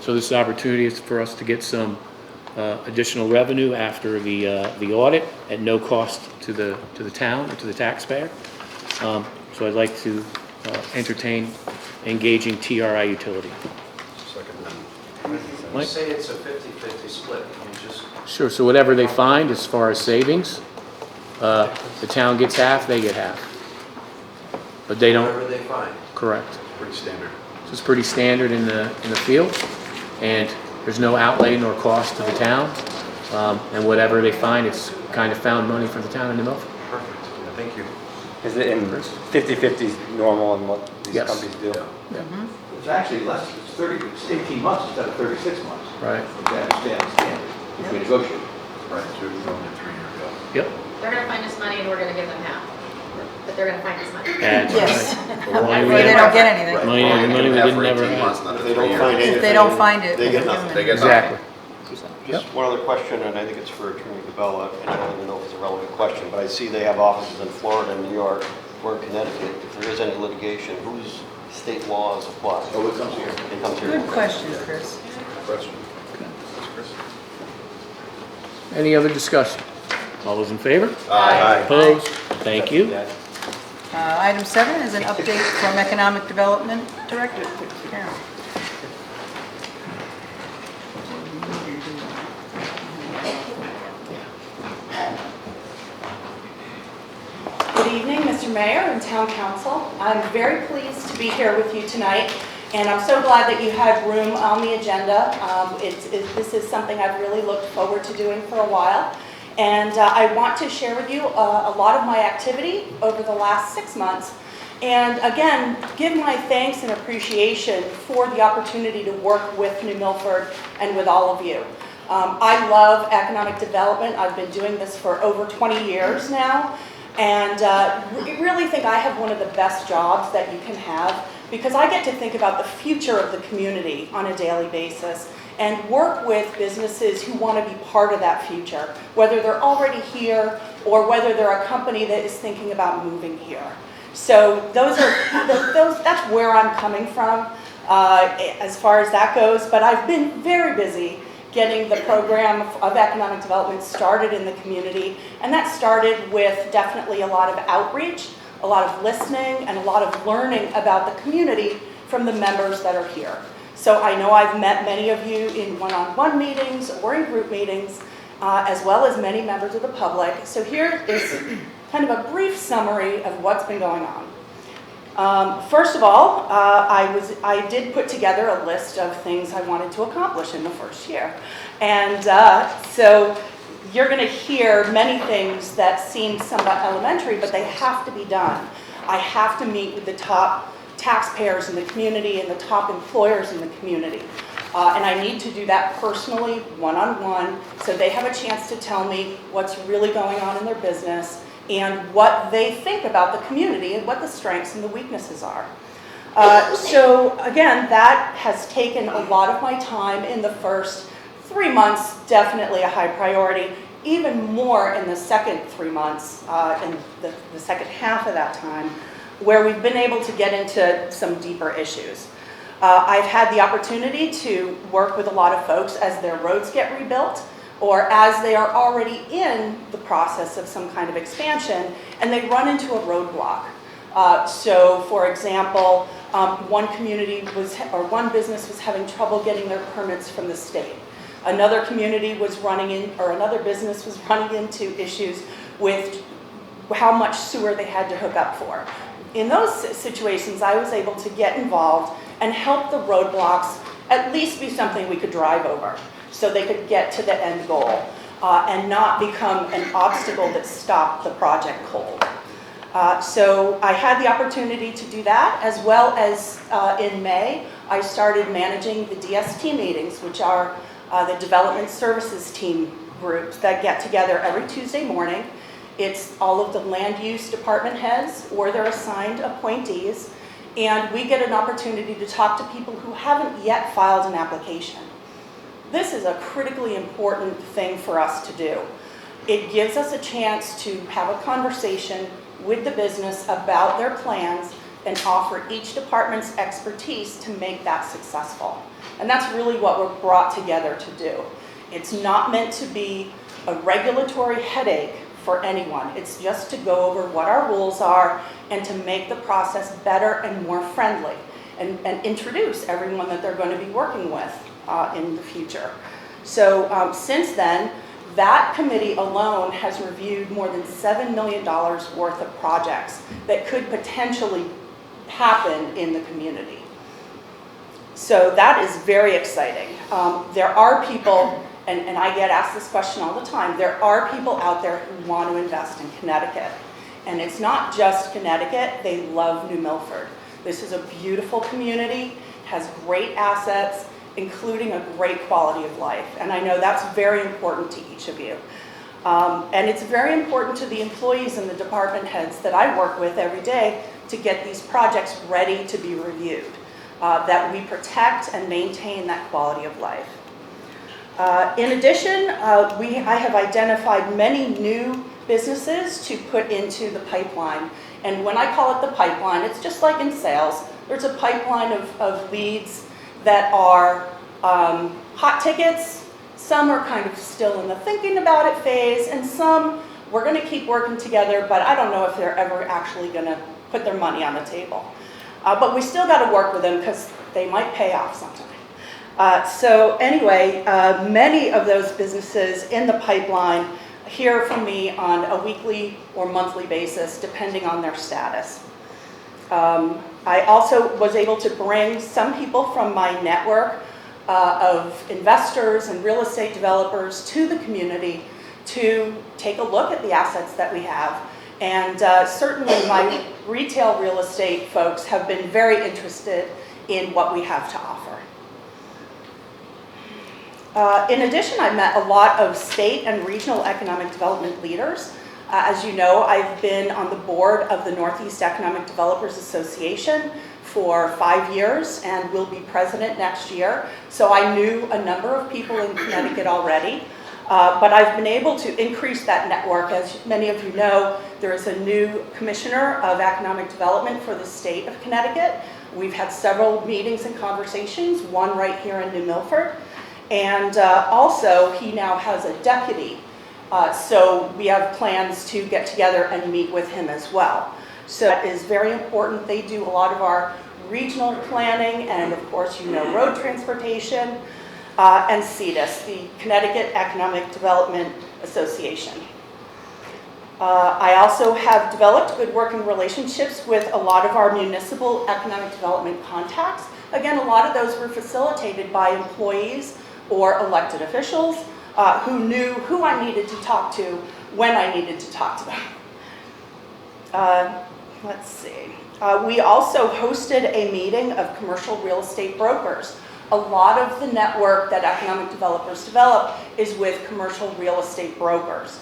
So this opportunity is for us to get some additional revenue after the audit at no cost to the town or to the taxpayer. So I'd like to entertain engaging TRI Utility. When you Mike? say it's a 50-50 split, can you just... Sure, so whatever they find as far as savings, the town gets half, they get half. But they don't. Whatever they find. Correct. Pretty standard. So it's pretty standard in the field, and there's no outlay nor cost to the town. And whatever they find, it's kind of found money for the town of New Milford. Perfect, yeah, thank you. Is it in 50/50 is normal in what these Yes. companies do? It's actually less, it's 18 months instead of 36 months. Right. If you understand the standard, if we negotiate. Right, so it's only a 3-year deal. Yep. They're gonna find us money and we're gonna give them half, but they're gonna find us money. That's Yes. right. Or they don't get anything. Money we didn't never have. If they don't find anything. If they don't find it. They get nothing. They get Exactly. Just one other question, and I think it's for Attorney DeBella, and I don't even know if it's a relevant question, but I see they have offices in Florida and New York, we're in Connecticut. If there is any litigation, whose state laws apply? Oh, it comes here. It comes here. Good question, Chris. Question. Any other discussion? All those in favor? Aye. Opposed? Thank you. Item 7 is an update from Economic Development Director. Karen. Good evening, Mr. Mayor and Town Council. I'm very pleased to be here with you tonight, and I'm so glad that you had room on the agenda. This is something I've really looked forward to doing for a while, and I want to share with you a lot of my activity over the last 6 months, and again, give my thanks and appreciation for the opportunity to work with New Milford and with all of you. I love economic development. I've been doing this for over 20 years now. And really think I have one of the best jobs that you can have because I get to think about the future of the community on a daily basis and work with businesses who want to be part of that future, whether they're already here or whether they're a company that is thinking about moving here. So that's where I'm coming from as far as that goes. But I've been very busy getting the program of economic development started in the community. And that started with definitely a lot of outreach, a lot of listening, and a lot of learning about the community from the members that are here. So I know I've met many of you in one-on-one meetings or in group meetings, as well as many members of the public. So here is kind of a brief summary of what's been going on. First of all, I did put together a list of things I wanted to accomplish in the first year. And so you're going to hear many things that seem somewhat elementary, but they have to be done. I have to meet with the top taxpayers in the community and the top employers in the community. And I need to do that personally, one-on-one, so they have a chance to tell me what's really going on in their business and what they think about the community and what the strengths and the weaknesses are. So again, that has taken a lot of my time in the first 3 months, definitely a high priority, even more in the second 3 months, in the second half of that time, where we've been able to get into some deeper issues. I've had the opportunity to work with a lot of folks as their roads get rebuilt, or as they are already in the process of some kind of expansion and they run into a roadblock. So for example, one business was having trouble getting their permits from the state. Another community was another business was running into issues with how much sewer they had to hook up for. In those situations, I was able to get involved and help the roadblocks at least be something we could drive over, so they could get to the end goal and not become an obstacle that stopped the project cold. So I had the opportunity to do that, as well as in May, I started managing the DST meetings, which are the Development Services Team groups that get together every Tuesday morning. It's all of the land use department heads or their assigned appointees, and we get an opportunity to talk to people who haven't yet filed an application. This is a critically important thing for us to do. It gives us a chance to have a conversation with the business about their plans and offer each department's expertise to make that successful. And that's really what we're brought together to do. It's not meant to be a regulatory headache for anyone. It's just to go over what our rules are and to make the process better and more friendly and introduce everyone that they're going to be working with in the future. So since then, that committee alone has reviewed more than $7 million worth of projects that could potentially happen in the community. So that is very exciting. There are people and I get asked this question all the time, there are people out there who want to invest in Connecticut. And it's not just Connecticut, they love New Milford. This is a beautiful community, has great assets, including a great quality of life. And I know that's very important to each of you. And it's very important to the employees and the department heads that I work with every day to get these projects ready to be reviewed, that we protect and maintain that quality of life. In addition, I have identified many new businesses to put into the pipeline. And when I call it the pipeline, it's just like in sales. There's a pipeline of leads that are hot tickets. Some are kind of still in the thinking about it phase, and some we're going to keep working together, but I don't know if they're ever actually going to put their money on the table. But we still got to work with them because they might pay off sometime. So anyway, many of those businesses in the pipeline hear from me on a weekly or monthly basis, depending on their status. I also was able to bring some people from my network of investors and real estate developers to the community to take a look at the assets that we have. And certainly my retail real estate folks have been very interested in what we have to offer. In addition, I met a lot of state and regional economic development leaders. As you know, I've been on the board of the Northeast Economic Developers Association for 5 years and will be president next year. So I knew a number of people in Connecticut already, but I've been able to increase that network. As many of you know, there is a new commissioner of economic development for the state of Connecticut. We've had several meetings and conversations, one right here in New Milford. And also, he now has a deputy. So we have plans to get together and meet with him as well. So that is very important. They do a lot of our regional planning and, of course, you know, road transportation, and CEDAS, the Connecticut Economic Development Association. I also have developed good working relationships with a lot of our municipal economic development contacts. Again, a lot of those were facilitated by employees or elected officials who knew who I needed to talk to when I needed to talk to them. Let's see. We also hosted a meeting of commercial real estate brokers. A lot of the network that economic developers develop is with commercial real estate brokers.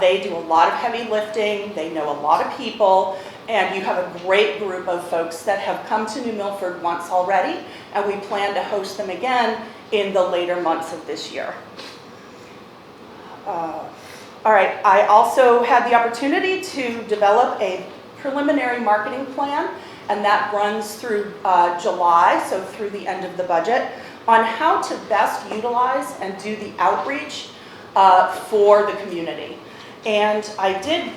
They do a lot of heavy lifting, they know a lot of people, and you have a great group of folks that have come to New Milford once already, and we plan to host them again in the later months of this year. All right, I also had the opportunity to develop a preliminary marketing plan, and that runs through July, so through the end of the budget, on how to best utilize and do the outreach for the community. And I did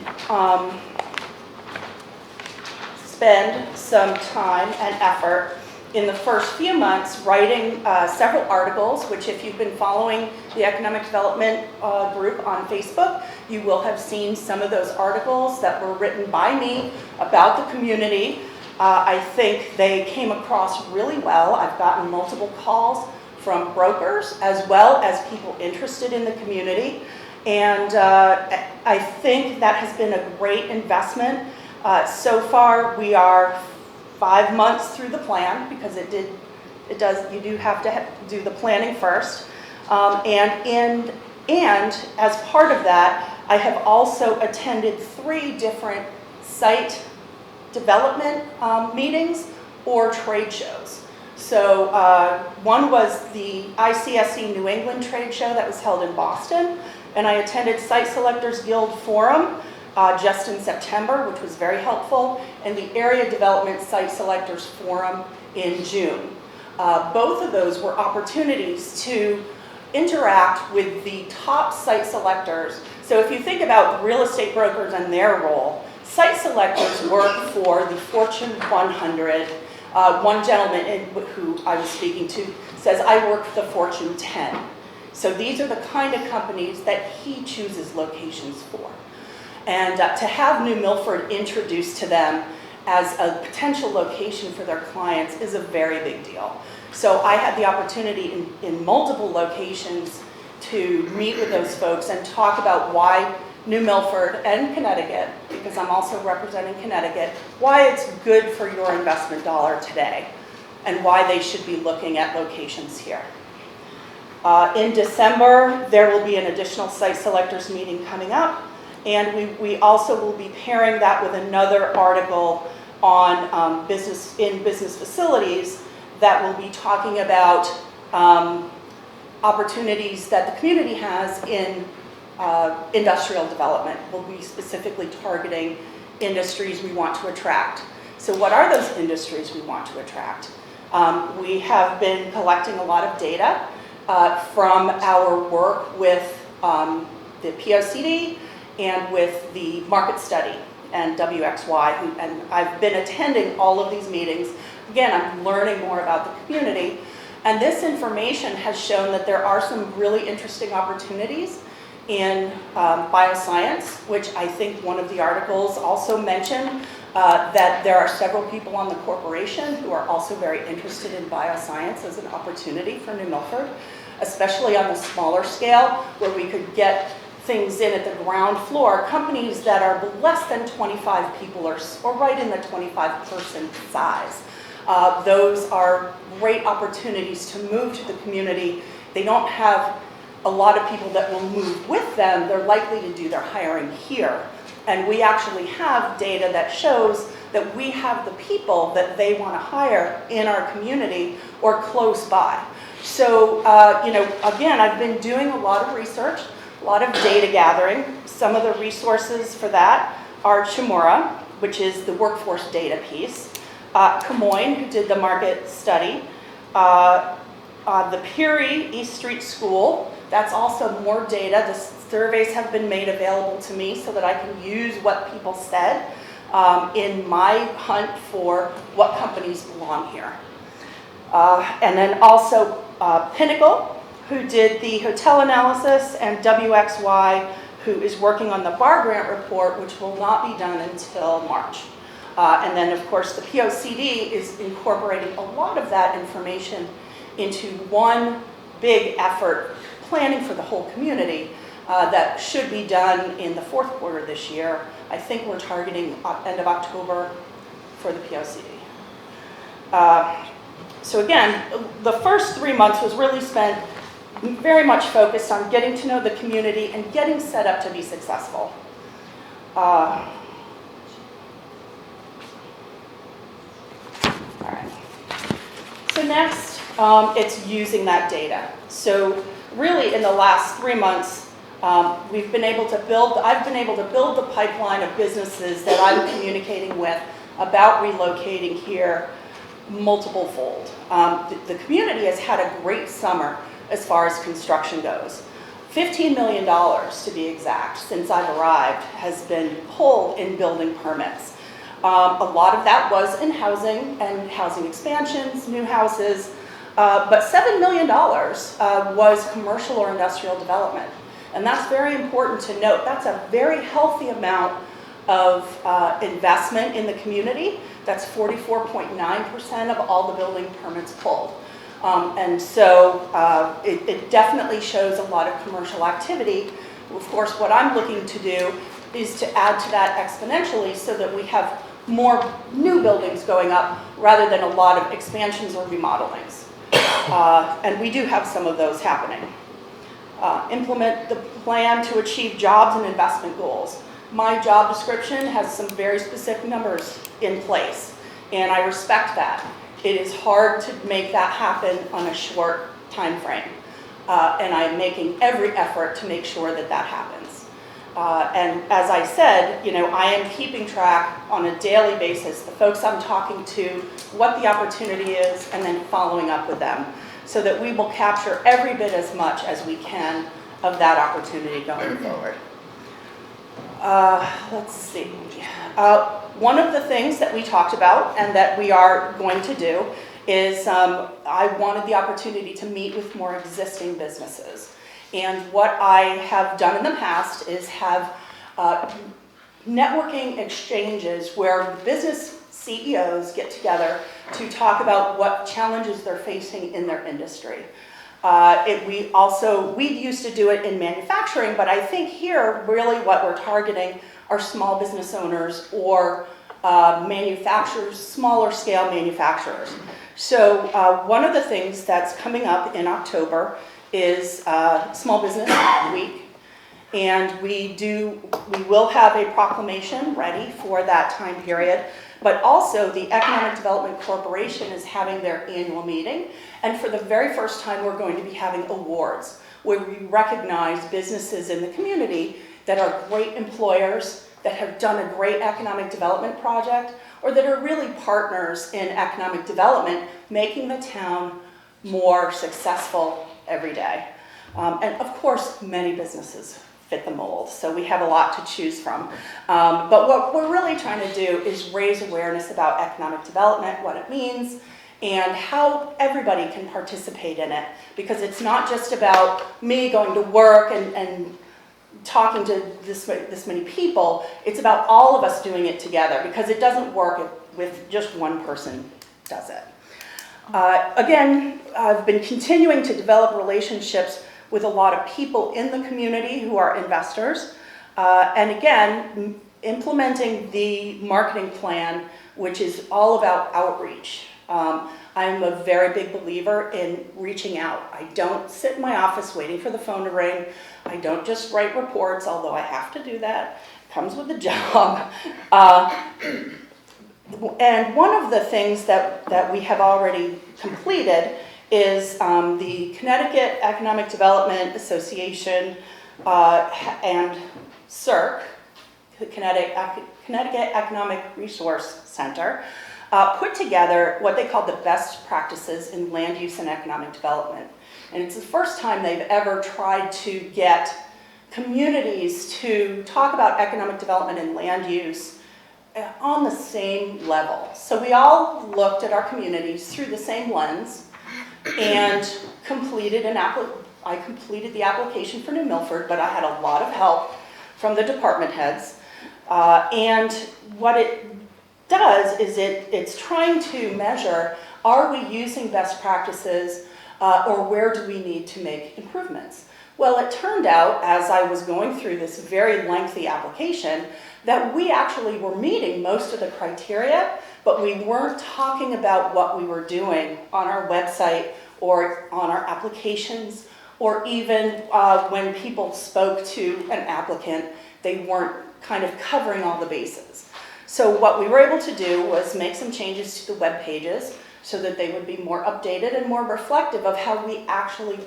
spend some time and effort in the first few months writing several articles, which if you've been following the Economic Development group on Facebook, you will have seen some of those articles that were written by me about the community. I think they came across really well. I've gotten multiple calls from brokers as well as people interested in the community. And I think that has been a great investment. So far, we are 5 months through the plan because you do have to do the planning first. And as part of that, I have also attended 3 different site development meetings or trade shows. So one was the ICSC New England trade show that was held in Boston, and I attended Site Selectors Guild Forum just in September, which was very helpful, and the Area Development Site Selectors Forum in June. Both of those were opportunities to interact with the top site selectors. So if you think about real estate brokers and their role, site selectors work for the Fortune 100. One gentleman who I was speaking to says, I work for the Fortune 10. So these are the kind of companies that he chooses locations for. And to have New Milford introduced to them as a potential location for their clients is a very big deal. So I had the opportunity in multiple locations to meet with those folks and talk about why New Milford and Connecticut, because I'm also representing Connecticut, why it's good for your investment dollar today and why they should be looking at locations here. In December, there will be an additional site selectors meeting coming up, and we also will be pairing that with another article on business facilities that will be talking about opportunities that the community has in industrial development. We'll be specifically targeting industries we want to attract. So what are those industries we want to attract? We have been collecting a lot of data from our work with the POCD and with the market study and WXY, and I've been attending all of these meetings. Again, I'm learning more about the community, and this information has shown that there are some really interesting opportunities in bioscience, which I think one of the articles also mentioned that there are several people on the corporation who are also very interested in bioscience as an opportunity for New Milford, especially on the smaller scale where we could get things in at the ground floor, companies that are less than 25 people or right in the 25-person size. Those are great opportunities to move to the community. They don't have a lot of people that will move with them. They're likely to do their hiring here. And we actually have data that shows that we have the people that they want to hire in our community or close by. So, again, I've been doing a lot of research, a lot of data gathering. Some of the resources for that are Chimura, which is the workforce data piece, Camoin, who did the market study, the Peary East Street School. That's also more data. The surveys have been made available to me so that I can use what people said in my hunt for what companies belong here. And then also Pinnacle, who did the hotel analysis, and WXY, who is working on the bar grant report, which will not be done until March. And then, of course, the POCD is incorporating a lot of that information into one big effort, planning for the whole community, that should be done in the fourth quarter this year. I think we're targeting end of October for the POCD. So again, the first 3 months was really spent very much focused on getting to know the community and getting set up to be successful. All right. So next, it's using that data. So really, in the last 3 months, I've been able to build the pipeline of businesses that I'm communicating with about relocating here multiple fold. The community has had a great summer as far as construction goes. $15 million, to be exact, since I've arrived, has been pulled in building permits. A lot of that was in housing and housing expansions, new houses, but $7 million was commercial or industrial development. And that's very important to note. That's a very healthy amount of investment in the community. That's 44.9% of all the building permits pulled. And so it definitely shows a lot of commercial activity. Of course, what I'm looking to do is to add to that exponentially so that we have more new buildings going up rather than a lot of expansions or remodelings. And we do have some of those happening. Implement the plan to achieve jobs and investment goals. My job description has some very specific numbers in place, and I respect that. It is hard to make that happen on a short time frame, and I'm making every effort to make sure that that happens. And as I said, I am keeping track on a daily basis, the folks I'm talking to, what the opportunity is, and then following up with them, so that we will capture every bit as much as we can of that opportunity going forward. Let's see. One of the things that we talked about and that we are going to do is I wanted the opportunity to meet with more existing businesses. And what I have done in the past is have networking exchanges where business CEOs get together to talk about what challenges they're facing in their industry. We used to do it in manufacturing, but I think here, really what we're targeting are small business owners or manufacturers, smaller scale manufacturers. So one of the things that's coming up in October is Small Business Week. And we will have a proclamation ready for that time period. But also the Economic Development Corporation is having their annual meeting. And for the very first time, we're going to be having awards where we recognize businesses in the community that are great employers, that have done a great economic development project, or that are really partners in economic development, making the town more successful every day. And of course, many businesses fit the mold, so we have a lot to choose from. But what we're really trying to do is raise awareness about economic development, what it means, and how everybody can participate in it. Because it's not just about me going to work and talking to this many people, it's about all of us doing it together, because it doesn't work with just one person does it. Again, I've been continuing to develop relationships with a lot of people in the community who are investors. And again, implementing the marketing plan, which is all about outreach. I'm a very big believer in reaching out. I don't sit in my office waiting for the phone to ring. I don't just write reports, although I have to do that. It comes with the job. And one of the things that we have already completed is the Connecticut Economic Development Association and CERC, the Connecticut Economic Resource Center, put together what they call the best practices in land use and economic development. And it's the first time they've ever tried to get communities to talk about economic development and land use on the same level. So we all looked at our communities through the same lens and completed I completed the application for New Milford, but I had a lot of help from the department heads. And what it does is it's trying to measure, are we using best practices or where do we need to make improvements? Well, it turned out, as I was going through this very lengthy application, that we actually were meeting most of the criteria, but we weren't talking about what we were doing on our website or on our applications, or even when people spoke to an applicant, they weren't kind of covering all the bases. So what we were able to do was make some changes to the web pages so that they would be more updated and more reflective of how we actually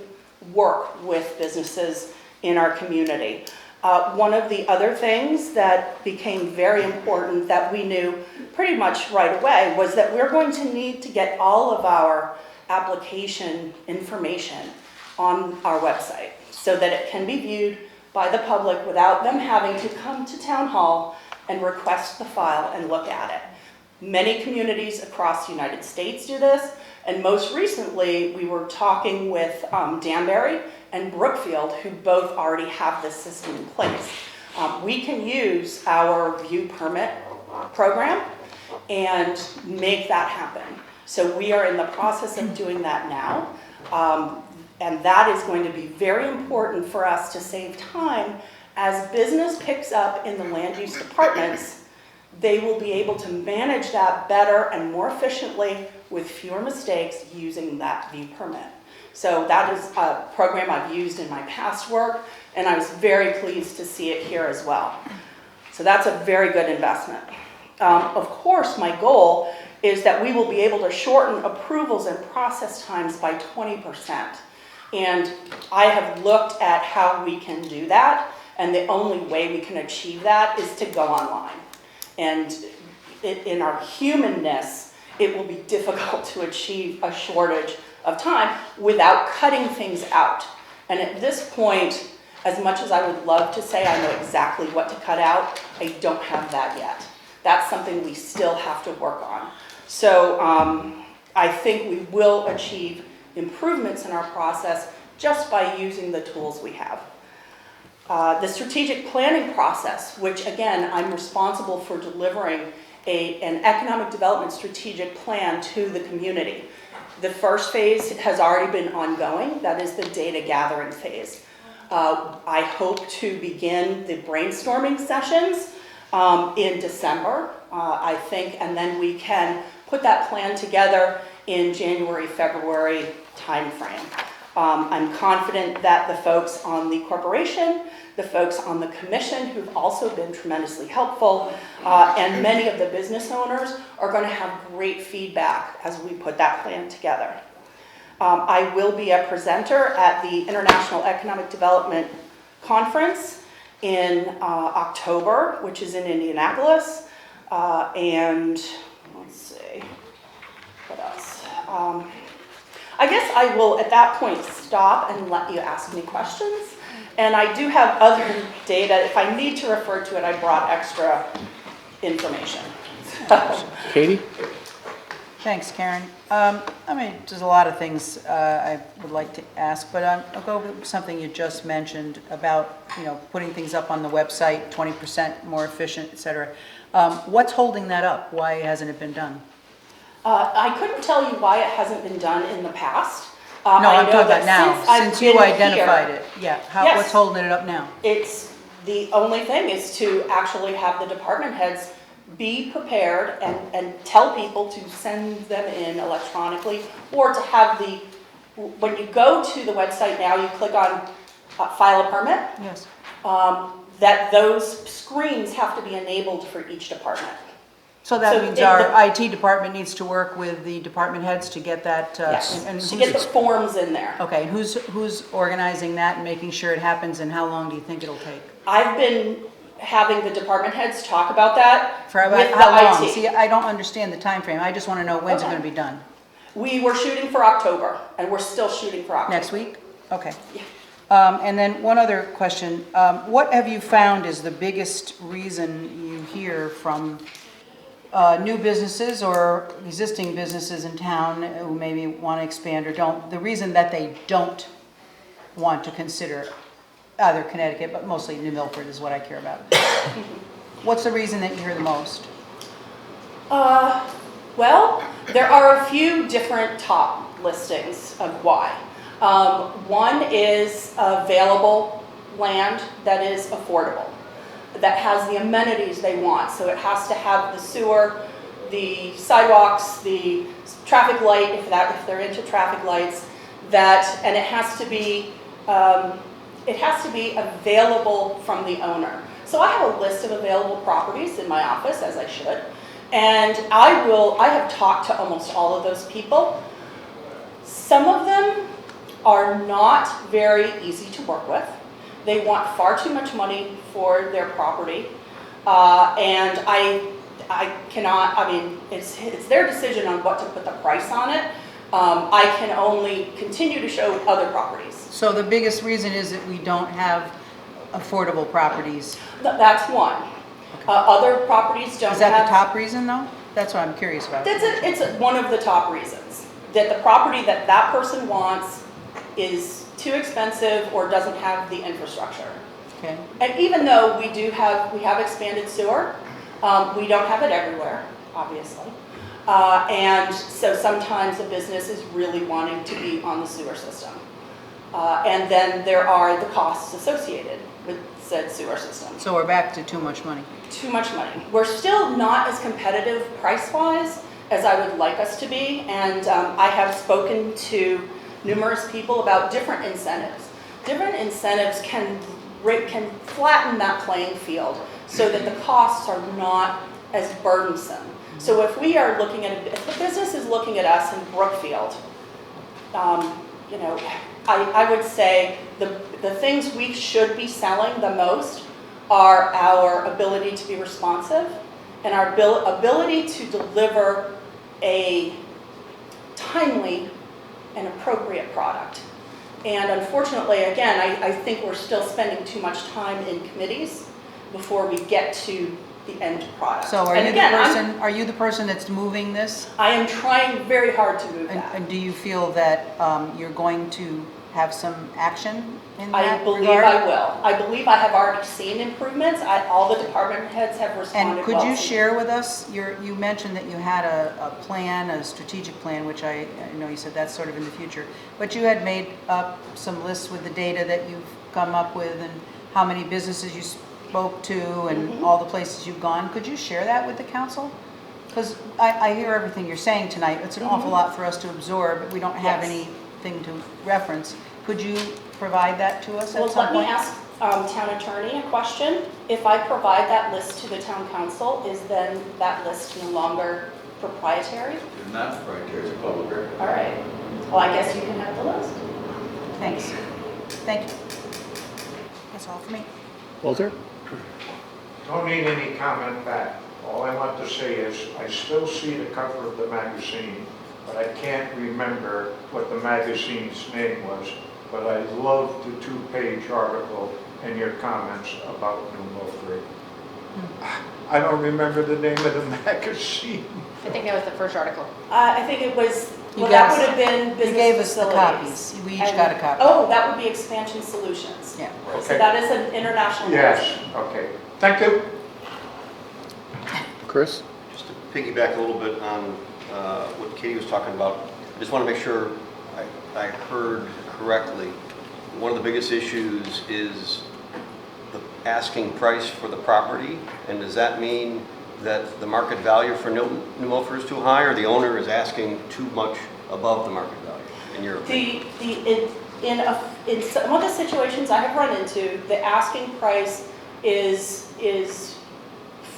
work with businesses in our community. One of the other things that became very important that we knew pretty much right away was that we're going to need to get all of our application information on our website so that it can be viewed by the public without them having to come to town hall and request the file and look at it. Many communities across the United States do this, and most recently we were talking with Danbury and Brookfield, who both already have this system in place. We can use our view permit program and make that happen. So we are in the process of doing that now. And that is going to be very important for us to save time. As business picks up in the land use departments, they will be able to manage that better and more efficiently with fewer mistakes using that view permit. So that is a program I've used in my past work, and I was very pleased to see it here as well. So that's a very good investment. Of course, my goal is that we will be able to shorten approvals and process times by 20%. And I have looked at how we can do that, and the only way we can achieve that is to go online. And in our humanness, it will be difficult to achieve a shortage of time without cutting things out. And at this point, as much as I would love to say I know exactly what to cut out, I don't have that yet. That's something we still have to work on. So I think we will achieve improvements in our process just by using the tools we have. The strategic planning process, which again, I'm responsible for delivering an economic development strategic plan to the community. The first phase has already been ongoing. That is the data gathering phase. I hope to begin the brainstorming sessions in December, I think, and then we can put that plan together in January, February timeframe. I'm confident that the folks on the corporation, the folks on the commission who've also been tremendously helpful, and many of the business owners are going to have great feedback as we put that plan together. I will be a presenter at the International Economic Development Conference in October, which is in Indianapolis. And let's see, what else? I guess I will at that point stop and let you ask me questions. And I do have other data. If I need to refer to it, I brought extra information. Katie? Thanks, Karen. I mean, there's a lot of things I would like to ask, but I'll go with something you just mentioned about, putting things up on the website, 20% more efficient, et cetera. What's holding that up? Why hasn't it been done? I couldn't tell you why it hasn't been done in the past. No, I'm talking about now, since you identified it. Yeah, Yes. What's holding it up now? It's the only thing is to actually have the department heads be prepared and tell people to send them in electronically, or to have when you go to the website now, you click on file a permit. Yes. That those screens have to be enabled for each department. So that means our IT department needs to work with the department heads to get that. Yes, to get the forms in there. Okay, and who's organizing that and making sure it happens, and how long do you think it'll take? I've been having the department heads talk about that For with how the long? IT. See, I don't understand the time frame. I just want to know when's it going to be done. We were shooting for October, and we're still shooting for October. Next week? Okay. Yeah. And then one other question. What have you found is the biggest reason you hear from new businesses or existing businesses in town who maybe want to expand or don't, the reason that they don't want to consider either Connecticut, but mostly New Milford is what I care about. What's the reason that you hear the most? Well, there are a few different top listings of why. One is available land that is affordable, that has the amenities they want. So it has to have the sewer, the sidewalks, the traffic light, if they're into traffic lights, and it has to be available from the owner. So I have a list of available properties in my office, as I should, and I have talked to almost all of those people. Some of them are not very easy to work with. They want far too much money for their property, and I cannot, it's their decision on what to put the price on it. I can only continue to show other properties. So the biggest reason is that we don't have affordable properties. That's one. Other properties don't have. Is that the top reason though? That's what I'm curious about. It's one of the top reasons. That the property that person wants is too expensive or doesn't have the infrastructure. Okay. And even though we have expanded sewer, we don't have it everywhere, obviously. And so sometimes a business is really wanting to be on the sewer system. And then there are the costs associated with said sewer system. So we're back to too much money. Too much money. We're still not as competitive price-wise as I would like us to be, and I have spoken to numerous people about different incentives. Different incentives can flatten that playing field so that the costs are not as burdensome. So if we are looking at, if the business is looking at us in Brookfield, I would say the things we should be selling the most are our ability to be responsive and our ability to deliver a timely and appropriate product. And unfortunately, again, I think we're still spending too much time in committees before we get to the end product. So are you the person that's moving this? I am trying very hard to move that. And do you feel that you're going to have some action in I that believe regard? I will. I believe I have already seen improvements. All the department heads have responded And well. could you to me. share with us, you mentioned that you had a plan, a strategic plan, which I know you said that's sort of in the future, but you had made up some lists with the data that you've come up with and how many businesses you spoke to and all the places you've gone. Could you share that with the council? Because I hear everything you're saying tonight. It's an awful lot for us to absorb. We don't have Yes. anything to reference. Could you provide that to us Well, at some let me point? ask town attorney a question. If I provide that list to the town council, is then that list no longer proprietary? It's not proprietary, it's a public record. All right. Well, I guess you can have the list. Thanks. Thank you. That's all for me. Walter? Don't need any comment back. All I want to say is, I still see the cover of the magazine, but I can't remember what the magazine's name was, but I loved the 2-page article and your comments about New Milford. I don't remember the name of the magazine. I think that was the first article. I think it was, You well, that got us- would have been business You gave us the facilities. copies. We each And- got a copy. Oh, that would be Expansion Solutions. Yeah. So Okay. that is an international. Yes, magazine. okay. Thank you. Chris? Just to piggyback a little bit on what Katie was talking about, I just want to make sure I heard correctly. One of the biggest issues is the asking price for the property, and does that mean that the market value for New Milford is too high, or the owner is asking too much above the market value, in your opinion? In some of the situations I have run into, the asking price is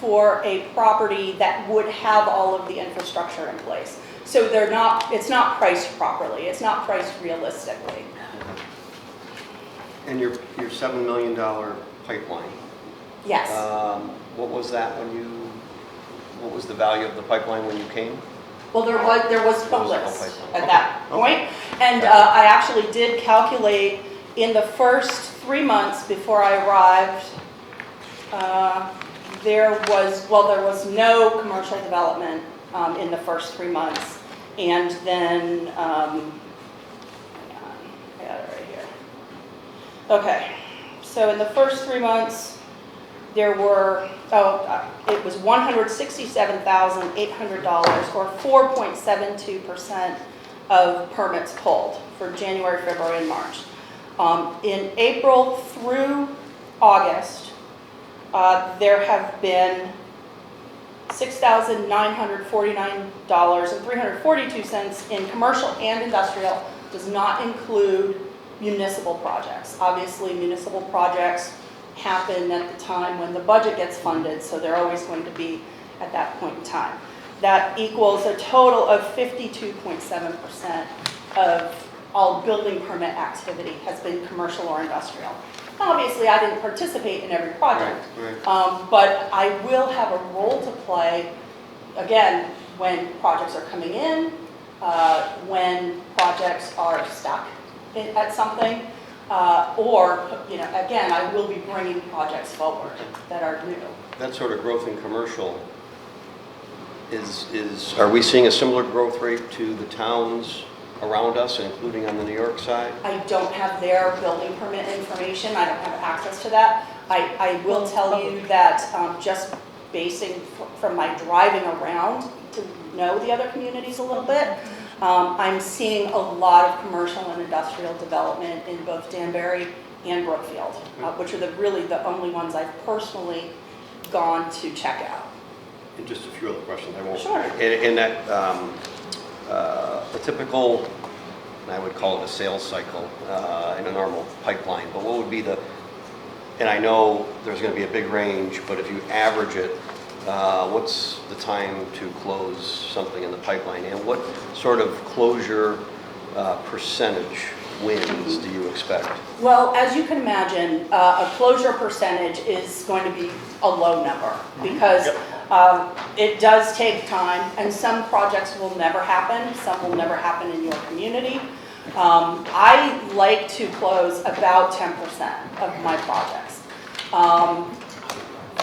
for a property that would have all of the infrastructure in place. So it's not priced properly, it's not priced realistically. And your $7 million pipeline, Yes. what was that what was the value of the pipeline when you came? Well, there was a There was no list pipeline. at that point. And I actually did calculate in the first 3 months before I arrived, there was no commercial development in the first 3 months. And then, hang on, I got it right here. Okay, so in the first 3 months, there were, it was $167,800, or 4.72% of permits pulled for January, February, and March. In April through August, there have been $6,949.342 in commercial and industrial. Does not include municipal projects. Obviously, municipal projects happen at the time when the budget gets funded, so they're always going to be at that point in time. That equals a total of 52.7% of all building permit activity has been commercial or industrial. Now, obviously, I didn't participate in every project, Right. but I will have a role to play, again, when projects are coming in, when projects are stuck at something, or, again, I will be bringing projects forward that are new. That sort of growth in commercial, are we seeing a similar growth rate to the towns around us, including on the New York side? I don't have their building permit information, I don't have access to that. I will tell you that just basing from my driving around to know the other communities a little bit, I'm seeing a lot of commercial and industrial development in both Danbury and Brookfield, which are really the only ones I've personally gone to check out. And just a few other questions, I won't. Sure. In that, a typical, and I would call it a sales cycle in a normal pipeline, but what would be and I know there's going to be a big range, but if you average it, what's the time to close something in the pipeline, and what sort of closure percentage wins do you expect? Well, as you can imagine, a closure percentage is going to be a low number because it does take time, and some projects will never happen, some will never happen in your community. I like to close about 10% of my projects.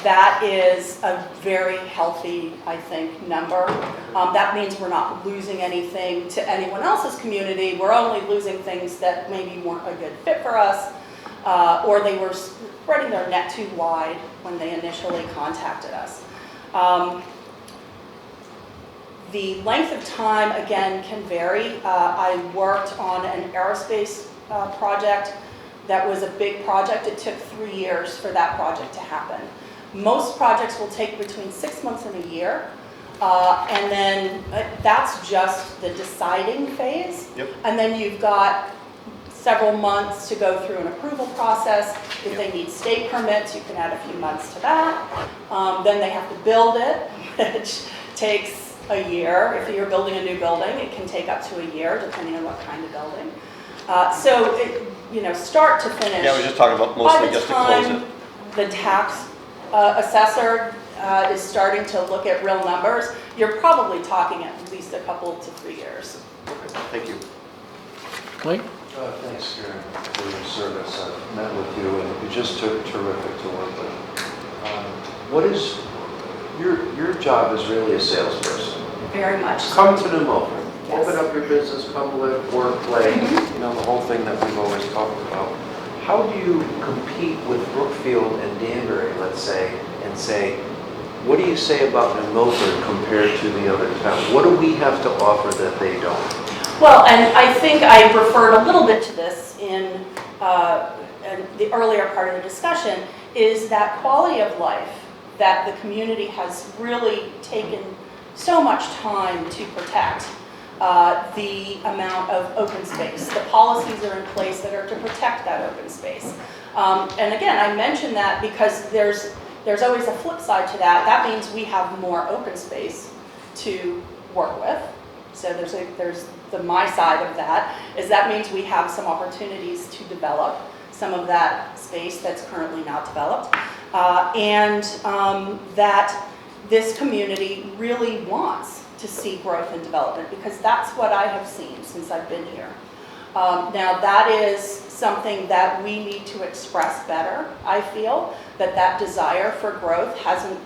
that is a very healthy, I think, number. That means we're not losing anything to anyone else's community. We're only losing things that maybe weren't a good fit for us, or they were spreading their net too wide when they initially contacted us. The length of time, again, can vary. I worked on an aerospace project that was a big project. It took 3 years for that project to happen. Most projects will take between 6 months and a year. And then that's just the deciding phase. Yep. And then you've got several months to go through an approval process. If they need state permits, you can add a few months to that. Then they have to build it, which takes a year. If you're building a new building, it can take up to a year, depending on what kind of building. So, start to finish. Yeah, I was just talking about mostly just to close it. The tax assessor is starting to look at real numbers, you're probably talking at least a couple to 3 years. Okay, thank you. Mike? Thanks, Karen, for your service. I've met with you, and you're just terrific to work with. What is your job is really a salesperson. Very much. Come to New Milford. Yes. Open up your business, come live, work, play, the whole thing that we've always talked about. How do you compete with Brookfield and Danbury, let's say, and say, what do you say about New Milford compared to the other towns? What do we have to offer that they don't? Well, and I think I referred a little bit to this in the earlier part of the discussion, is that quality of life that the community has really taken so much time to protect. The amount of open space. The policies are in place that are to protect that open space. And again, I mention that because there's always a flip side to that. That means we have more open space to work with. So there's the my side of that, is that means we have some opportunities to develop some of that space that's currently not developed. And that this community really wants to see growth and development, because that's what I have seen since I've been here. Now that is something that we need to express better. I feel that desire for growth hasn't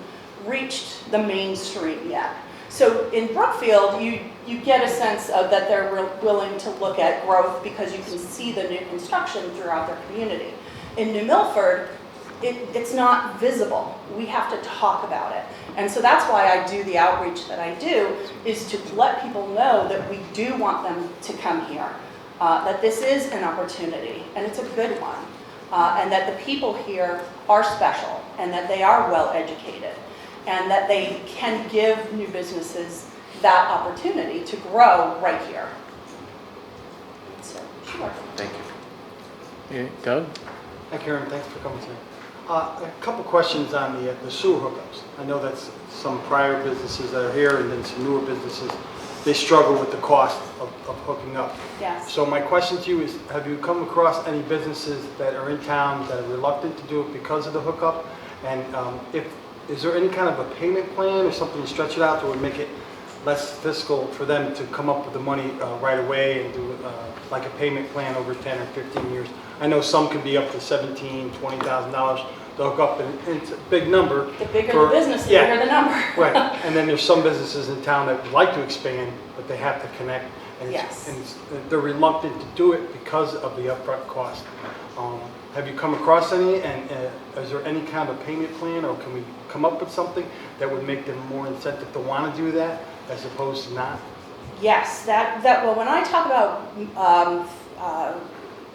reached the mainstream yet. So in Brookfield, you get a sense of that they're willing to look at growth because you can see the new construction throughout their community. In New Milford, it's not visible. We have to talk about it. And so that's why I do the outreach that I do, is to let people know that we do want them to come here, that this is an opportunity, and it's a good one, and that the people here are special, and that they are well educated, and that they can give new businesses that opportunity to grow right here. So, sure. Thank you. Yeah, Doug? Hi, Karen. Thanks for coming tonight. A couple questions on the sewer hookups. I know that some prior businesses that are here and then some newer businesses, they struggle with the cost of hooking up. Yes. So my question to you is, have you come across any businesses that are in town that are reluctant to do it because of the hookup? And is there any kind of a payment plan or something to stretch it out that would make it less fiscal for them to come up with the money right away and do like a payment plan over 10 or 15 years? I know some can be up to $17,000, $20,000 to hook up, and it's a big number. The bigger the business, the bigger the number. Right, and then there's some businesses in town that would like to expand, but they have to connect. And Yes. They're reluctant to do it because of the upfront cost. Have you come across any, and is there any kind of payment plan, or can we come up with something that would make them more incentive to want to do that as opposed to not? Yes, well, when I talk about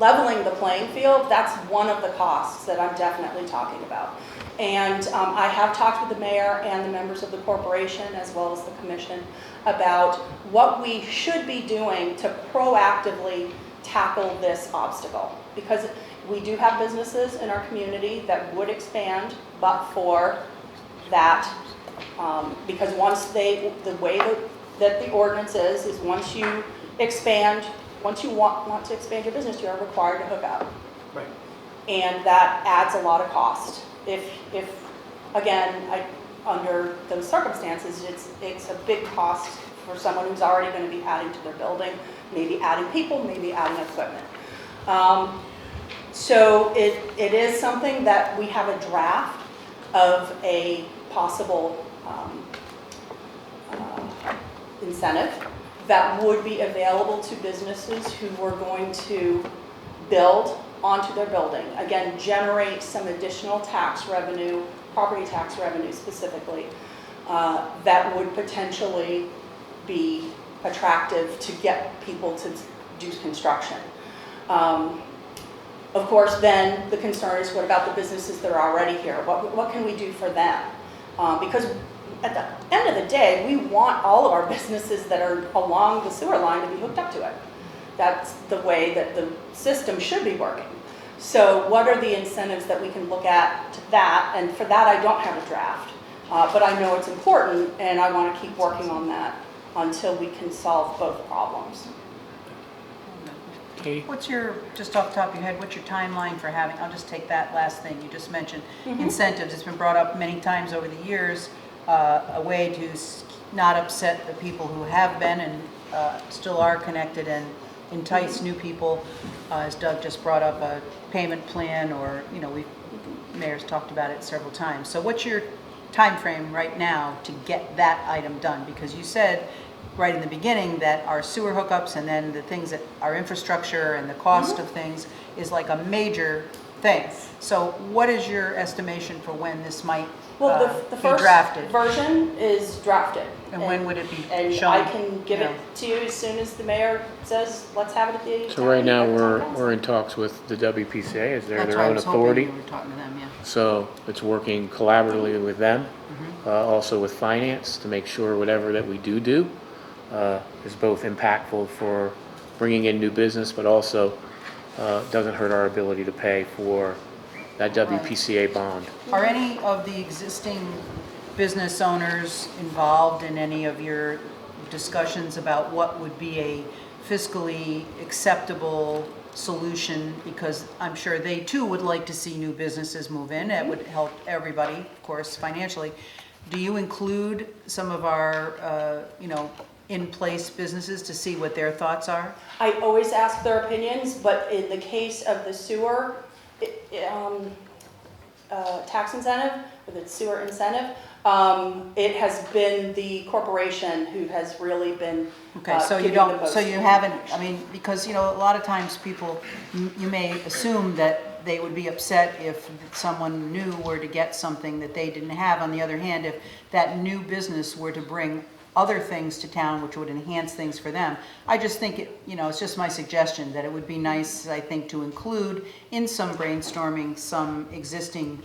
leveling the playing field, that's one of the costs that I'm definitely talking about. And I have talked with the mayor and the members of the corporation, as well as the commission, about what we should be doing to proactively tackle this obstacle. Because we do have businesses in our community that would expand, but for that, because once the way that the ordinance is once you expand, once you want to expand your business, you are required to hook up. Right. And that adds a lot of cost. If again, under those circumstances, it's a big cost for someone who's already going to be adding to their building, maybe adding people, maybe adding equipment. So it is something that we have a draft of a possible incentive that would be available to businesses who were going to build onto their building. Again, generate some additional tax revenue, property tax revenue specifically, that would potentially be attractive to get people to do construction. Of course, then the concern is, what about the businesses that are already here? What can we do for them? Because at the end of the day, we want all of our businesses that are along the sewer line to be hooked up to it. That's the way that the system should be working. So what are the incentives that we can look at to that? And for that, I don't have a draft. But I know it's important, and I want to keep working on that until we can solve both problems. What's your, just off the top of your head, what's your timeline for having, I'll just take that last thing you just mentioned, incentives. It's been brought up many times over the years, a way to not upset the people who have been and still are connected and entice new people. As Doug just brought up, a payment plan, or, you know, mayor's talked about it several times. So what's your time frame right now to get that item done? Because you said right in the beginning that our sewer hookups and then the things that our infrastructure and the cost of things is like a major thing. So what is your estimation for when this might the be first drafted? Version is drafted. And when would it be and shown? I can give it to you as soon as the mayor says, let's have it at the So right now, we're in talks with the WPCA as That's their why I own was hoping authority. you were talking to them, yeah. So it's working collaboratively with them, also with finance, to make sure whatever that we do is both impactful for bringing in new business, but also doesn't hurt our ability to pay for that WPCA bond. Are any of the existing business owners involved in any of your discussions about what would be a fiscally acceptable solution? Because I'm sure they too would like to see new businesses move in. It would help everybody, of course, financially. Do you include some of our, in-place businesses to see what their thoughts are? I always ask their opinions, but in the case of the sewer tax incentive, or the sewer incentive, it has been the corporation who has really been Okay, so you don't, so you haven't, I mean, because, a lot of times people, you may assume that they would be upset if someone new were to get something that they didn't have. On the other hand, if that new business were to bring other things to town which would enhance things for them, I just think it's just my suggestion that it would be nice, I think, to include in some brainstorming some existing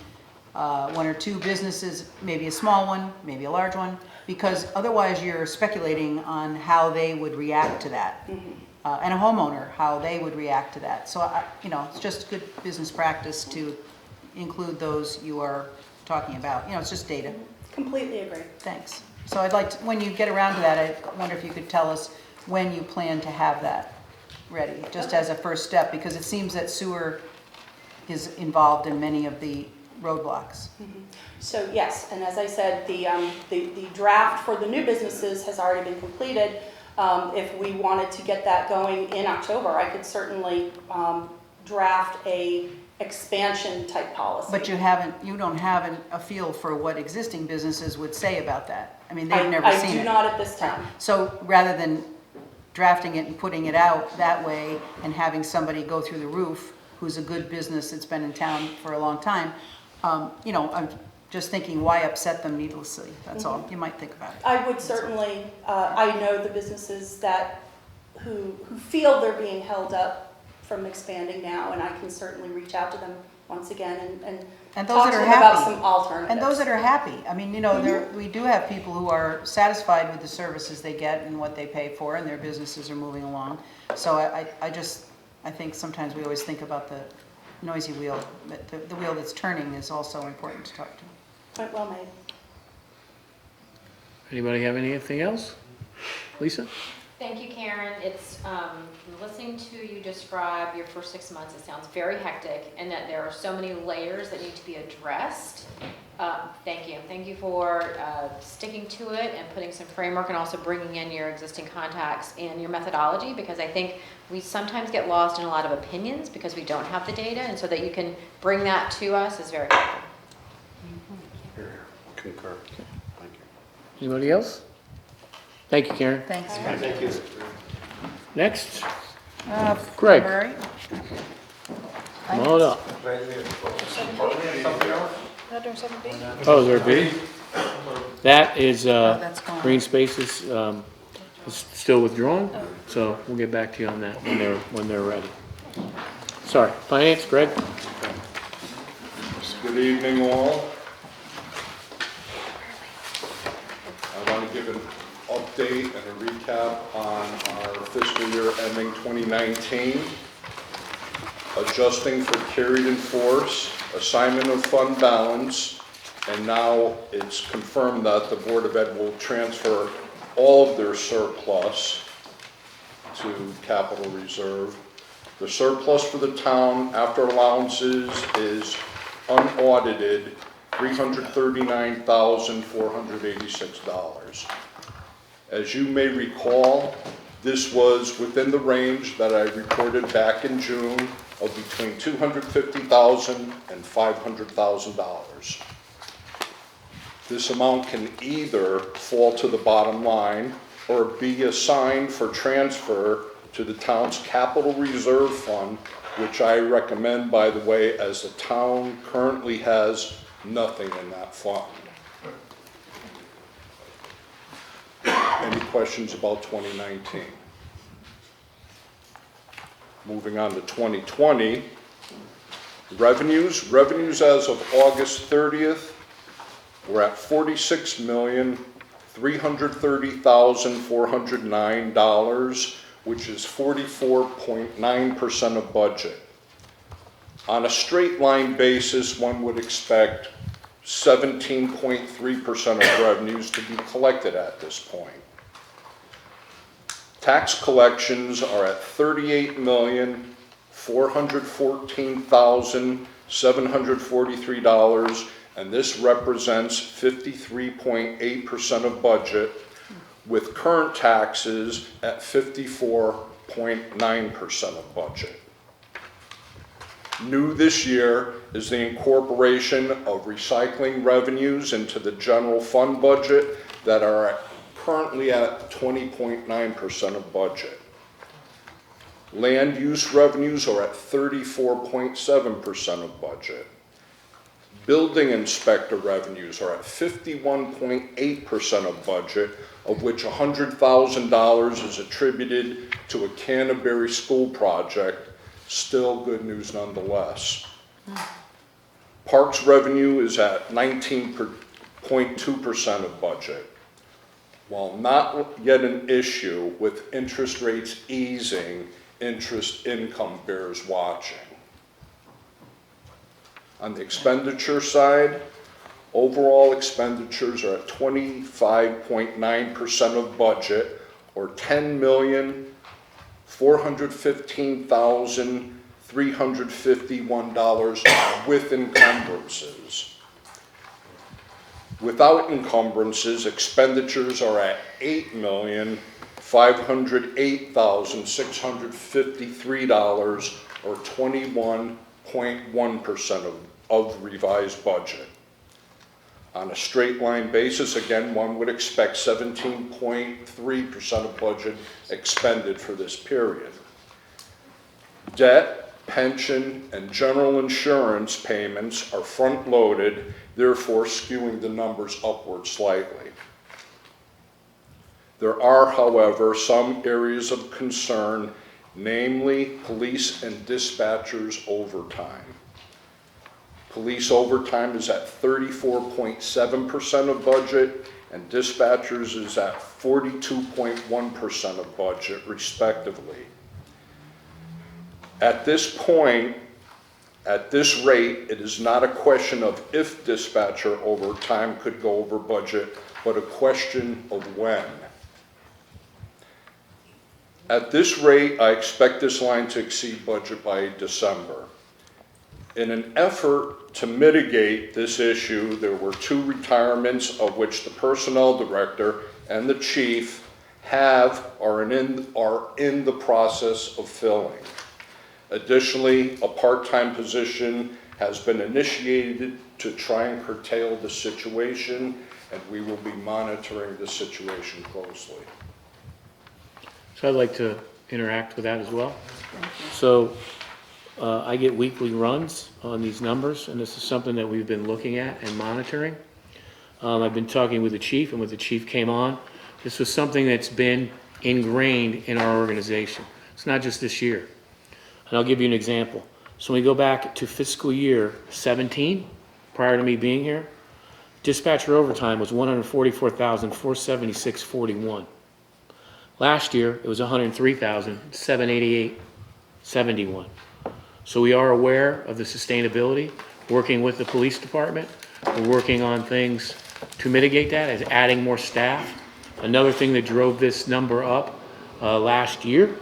one or two businesses, maybe a small one, maybe a large one, because otherwise you're speculating on how they would react to that. And a homeowner, how they would react to that. So, it's just good business practice to include those you are talking about. It's just data. Completely agree. Thanks. So I'd like to, when you get around to that, I wonder if you could tell us when you plan to have that ready, just as a first step, because it seems that sewer is involved in many of the roadblocks. So yes, and as I said, the draft for the new businesses has already been completed. If we wanted to get that going in October, I could certainly draft a expansion type policy. But you don't have a feel for what existing businesses would say about that. I mean, they've never seen it. I do not at this time. So rather than drafting it and putting it out that way and having somebody go through the roof who's a good business that's been in town for a long time, I'm just thinking, why upset them needlessly? That's all. You might think about it. I would certainly, I know the businesses who feel they're being held up from expanding now, and I can certainly reach out to them once again and those talk that to are them happy, about some alternatives. And those that are happy. I mean, we do have people who are satisfied with the services they get and what they pay for, and their businesses are moving along. So I think sometimes we always think about the noisy wheel, but the wheel that's turning is also important to talk to. Point well made. Anybody have anything else? Lisa? Thank you, Karen. It's listening to you describe your first 6 months, it sounds very hectic and that there are so many layers that need to be addressed. Thank you. Thank you for sticking to it and putting some framework and also bringing in your existing contacts and your methodology, because I think we sometimes get lost in a lot of opinions because we don't have the data, and so that you can bring that to us is very helpful. Concur. Thank you. Anybody else? Thank you, Karen. Thanks. Thank you. Next, Uh, Greg. Murray? come on up. Not during 7B? Oh, is there a B? That is, that's gone. green spaces, is still withdrawn, so we'll get back to you on that when they're ready. Sorry, finance, Greg? Good evening, all. I want to give an update and a recap on our fiscal year ending 2019, adjusting for carried in force, assignment of fund balance, and now it's confirmed that the Board of Ed will transfer all of their surplus to capital reserve. The surplus for the town after allowances is unaudited $339,486. As you may recall, this was within the range that I reported back in June of between $250,000 and $500,000. This amount can either fall to the bottom line or be assigned for transfer to the town's capital reserve fund, which I recommend, by the way, as the town currently has nothing in that fund. Any questions about 2019? Moving on to 2020, revenues. Revenues as of August 30th were at $46,330,409, which is 44.9% of budget. On a straight line basis, one would expect 17.3% of revenues to be collected at this point. Tax collections are at $38,414,743, and this represents 53.8% of budget, with current taxes at 54.9% of budget. New this year is the incorporation of recycling revenues into the general fund budget that are currently at 20.9% of budget. Land use revenues are at 34.7% of budget. Building inspector revenues are at 51.8% of budget, of which $100,000 is attributed to a Canterbury school project. Still good news nonetheless. Parks revenue is at 19.2% of budget. While not yet an issue, with interest rates easing, interest income bears watching. On the expenditure side, overall expenditures are at 25.9% of budget, or $10,415,351 with encumbrances. Without encumbrances, expenditures are at $8,508,653, or 21.1% of revised budget. On a straight line basis, again, one would expect 17.3% of budget expended for this period. Debt, pension, and general insurance payments are front-loaded, therefore skewing the numbers upward slightly. There are, however, some areas of concern, namely police and dispatchers' overtime. Police overtime is at 34.7% of budget, and dispatchers is at 42.1% of budget, respectively. At this point, at this rate, it is not a question of if dispatcher overtime could go over budget, but a question of when. At this rate, I expect this line to exceed budget by December. In an effort to mitigate this issue, there were 2 retirements of which the personnel director and the chief are in the process of filling. Additionally, a part-time position has been initiated to try and curtail the situation, and we will be monitoring the situation closely. So I'd like to interact with that as well. So I get weekly runs on these numbers, and this is something that we've been looking at and monitoring. I've been talking with the chief, and when the chief came on, this was something that's been ingrained in our organization. It's not just this year. And I'll give you an example. So when we go back to fiscal year 17, prior to me being here, dispatcher overtime was $144,476.41. Last year, it was $103,788.71. So we are aware of the sustainability, working with the police department. We're working on things to mitigate that, as adding more staff. Another thing that drove this number up last year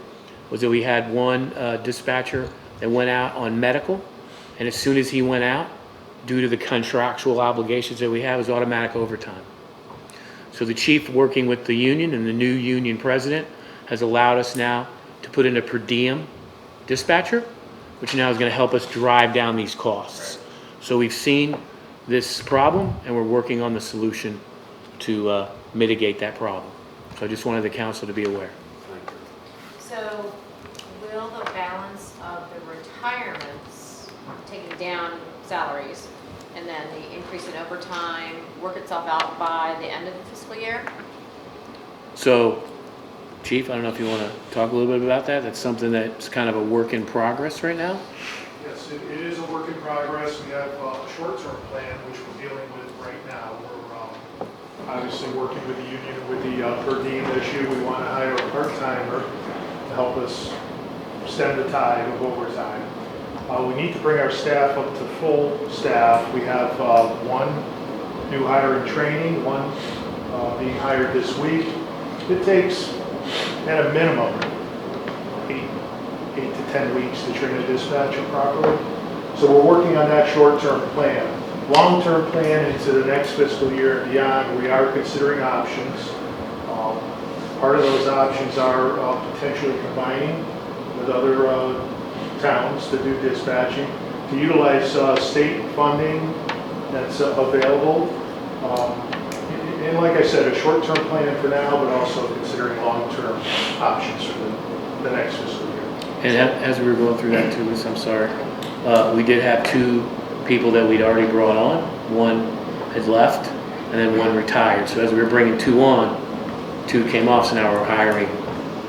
was that we had one dispatcher that went out on medical, and as soon as he went out, due to the contractual obligations that we have, is automatic overtime. So the chief, working with the union and the new union president, has allowed us now to put in a per diem dispatcher, which now is going to help us drive down these costs. So we've seen this problem, and we're working on the solution to mitigate that problem. So I just wanted the council to be aware. So will the balance of the retirements, taking down salaries, and then the increase in overtime work itself out by the end of the fiscal year? So, Chief, I don't know if you want to talk a little bit about that. That's something that's kind of a work in progress right now. Yes, it is a work in progress. We have a short-term plan, which we're dealing with right now. We're obviously working with the union with the per diem issue. We want to hire a part-timer to help us stem the tide of overtime. We need to bring our staff up to full staff. We have one new hire in training, one being hired this week. It takes, at a minimum, 8 to 10 weeks to train a dispatcher properly. So we're working on that short-term plan. Long-term plan into the next fiscal year and beyond, we are considering options. Part of those options are potentially combining with other towns to do dispatching, to utilize state funding that's available. And like I said, a short-term plan for now, but also considering long-term options for the next fiscal year. And as we were going through that too, I'm sorry, we did have 2 people that we'd already brought on. One had left, and then one retired. So as we were bringing 2 on, 2 came off, so now we're hiring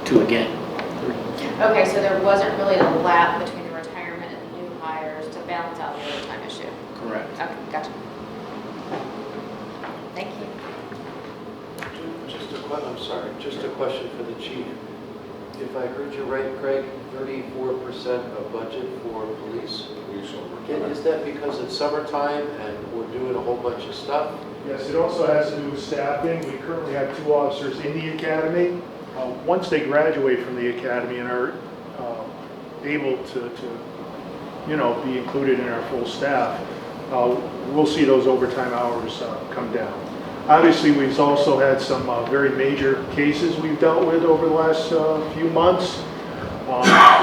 2 again. Okay, so there wasn't really a lap between the retirement and the new hires to balance out the overtime issue? Correct. Okay, gotcha. Thank you. Just a question for the chief. If I heard you right, Craig, 34% of budget for police? Is that because it's summertime and we're doing a whole bunch of stuff? Yes, it also has to do with staffing. We currently have 2 officers in the academy. Once they graduate from the academy and are able to be included in our full staff, we'll see those overtime hours come down. Obviously, we've also had some very major cases we've dealt with over the last few months,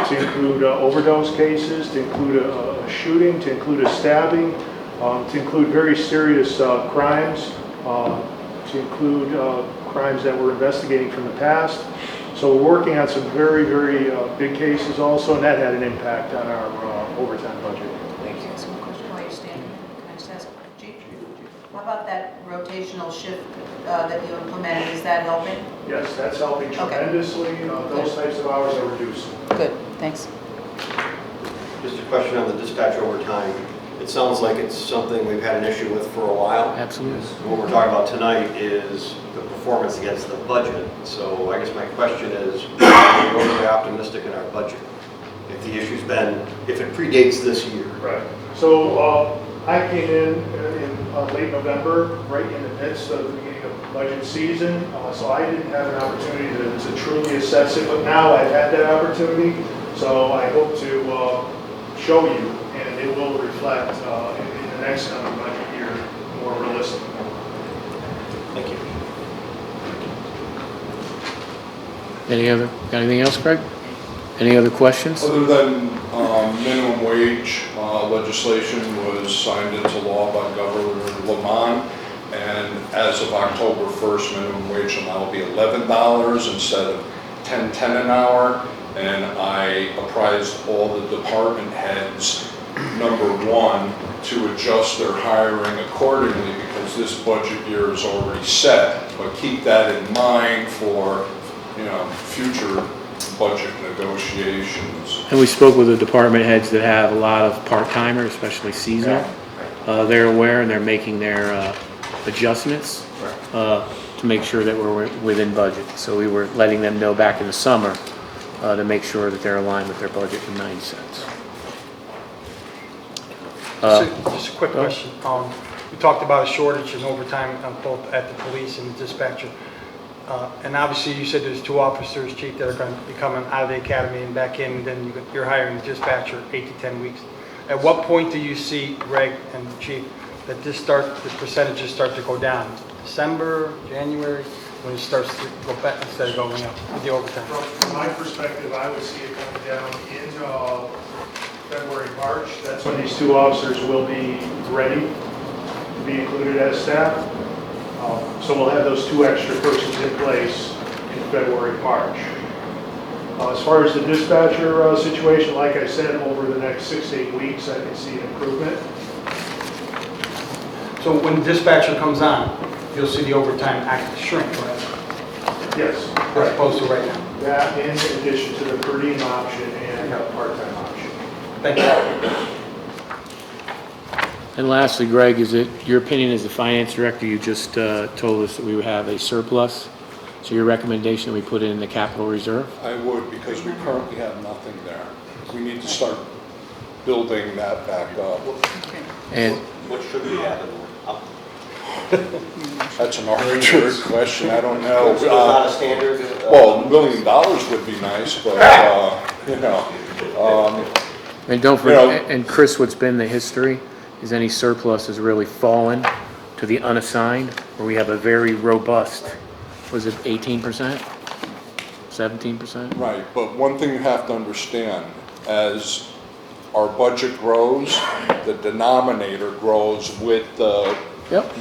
to include overdose cases, to include a shooting, to include a stabbing, to include very serious crimes, to include crimes that we're investigating from the past. So we're working on some very, very big cases also, and that had an impact on our overtime budget. Thank you. Ask one question while you're standing. Can I just ask, Chief? How about that rotational shift that you implemented? Is that helping? Yes, that's helping tremendously. Those types of hours are reducing. Good, thanks. Just a question on the dispatch overtime. It sounds like it's something we've had an issue with for a while. Absolutely. What we're talking about tonight is the performance against the budget. So I guess my question is, are we overly optimistic in our budget? If the issue's been, if it predates this year. Right. So I came in late November, right in the midst of the beginning of budget season. So I didn't have an opportunity to truly assess it, but now I've had that opportunity. So I hope to show you, and it will reflect in the next coming budget year more realistically. Thank you. Got anything else, Craig? Any other questions? Other than minimum wage, legislation was signed into law by Governor Lamont, and as of October 1st, minimum wage will now be $11 instead of $10.10 an hour. And I apprised all the department heads, number one, to adjust their hiring accordingly because this budget year is already set. But keep that in mind for, future budget negotiations. And we spoke with the department heads that have a lot of part-timers, especially seasonal. They're aware and they're making their adjustments to make sure that we're within budget. So we were letting them know back in the summer to make sure that they're aligned with their budget in 90 cents. Just a quick question. We talked about a shortage in overtime both at the police and the dispatcher. And obviously you said there's 2 officers, chief, that are going to be coming out of the academy and back in, and then you're hiring the dispatcher 8 to 10 weeks. At what point do you see, Greg and the chief, that the percentages start to go down? December, January, when it starts to go back instead of going up with the overtime? From my perspective, I would see it coming down in February, March. That's when these 2 officers will be ready to be included as staff. So we'll have those 2 extra persons in place in February, March. As far as the dispatcher situation, like I said, over the next 6 to 8 weeks, I can see an improvement. So when the dispatcher comes on, you'll see the overtime actually shrink, right? Yes. As opposed to right now? That in addition to the per diem option and part-time option. Thank you. And lastly, Greg, is it your opinion as the finance director, you just told us that we would have a surplus? So your recommendation that we put it in the capital reserve? I would, because we currently have nothing there. We need to start building that back up. And What should we add? That's an arbitrary question, I don't know. So it's not a standard? Well, $1 million would be nice, but, And don't forget, and Chris, what's been the history is any surplus has really fallen to the unassigned, where we have a very robust, was it 18%? 17%? Right, but one thing you have to understand, as our budget grows, the denominator grows with the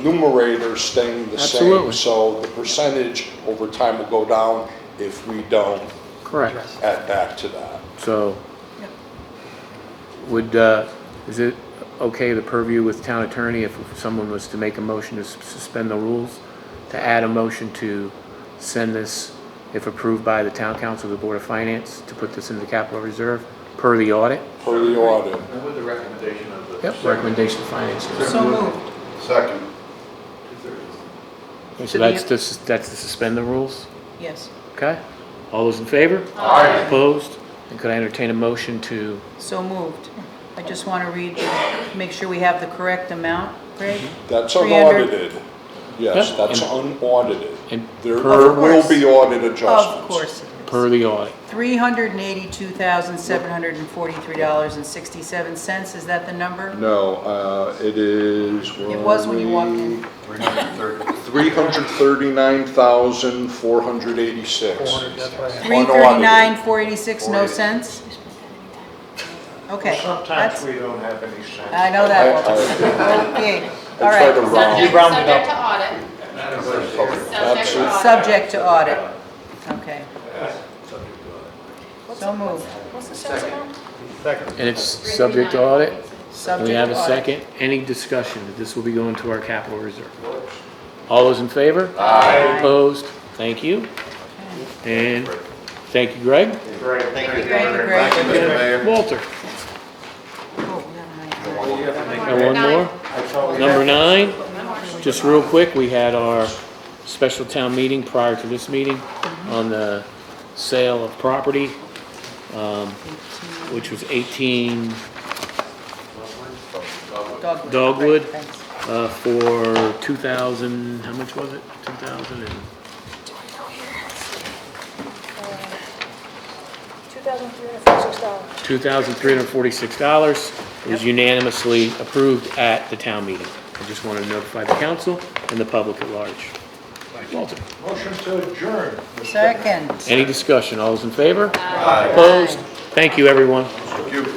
numerator staying the Absolutely. same. So the percentage over time will go down if we don't Correct. add back to that. So, is it okay, the purview with town attorney, if someone was to make a motion to suspend the rules, to add a motion to send this, if approved by the town council, the board of finance, to put this into the capital reserve, per the audit? Per the audit. And with the recommendation of the... Yep, recommendation of finance. So moved. Second. Okay, so that's to suspend the rules? Yes. Okay. All those in favor? Aye. Opposed? And could I entertain a motion to, So moved. I just want to read, make sure we have the correct amount, Greg? That's 300. unaudited. Yes, Yep. that's unaudited. and There per, will be audit adjustments. Of course. per the audit? $382,743.67. Is that the number? No, it is. It was when you walked in. 339,486. That's what I have. 339,486, no cents? Okay. Sometimes we don't have any sense. I know that one. Okay, all I try to right. round. Subject to audit. Subject to audit. Subject to audit. Okay. So moved. What's the cents amount? Second. And it's subject to audit? And we Subject have to a audit. second. Any discussion that this will be going to our capital reserve? All those in favor? Aye. Opposed? Thank you. And thank you, Greg. Thank you. Thank you, Greg. Thank you, Mr. Mayor. Walter. Oh, we got a And one more. Number 9, just real quick, we had our special town meeting prior to this meeting on the sale of property, which was 18 Dogwood for 2,000, how much was it? 2,000 and... $2,346. It was unanimously approved at the town meeting. I just wanted to notify the council and the public at large. Walter. Motion to adjourn. Second. Any discussion? All those in favor? Aye. Opposed? Thank you, everyone. Thank you.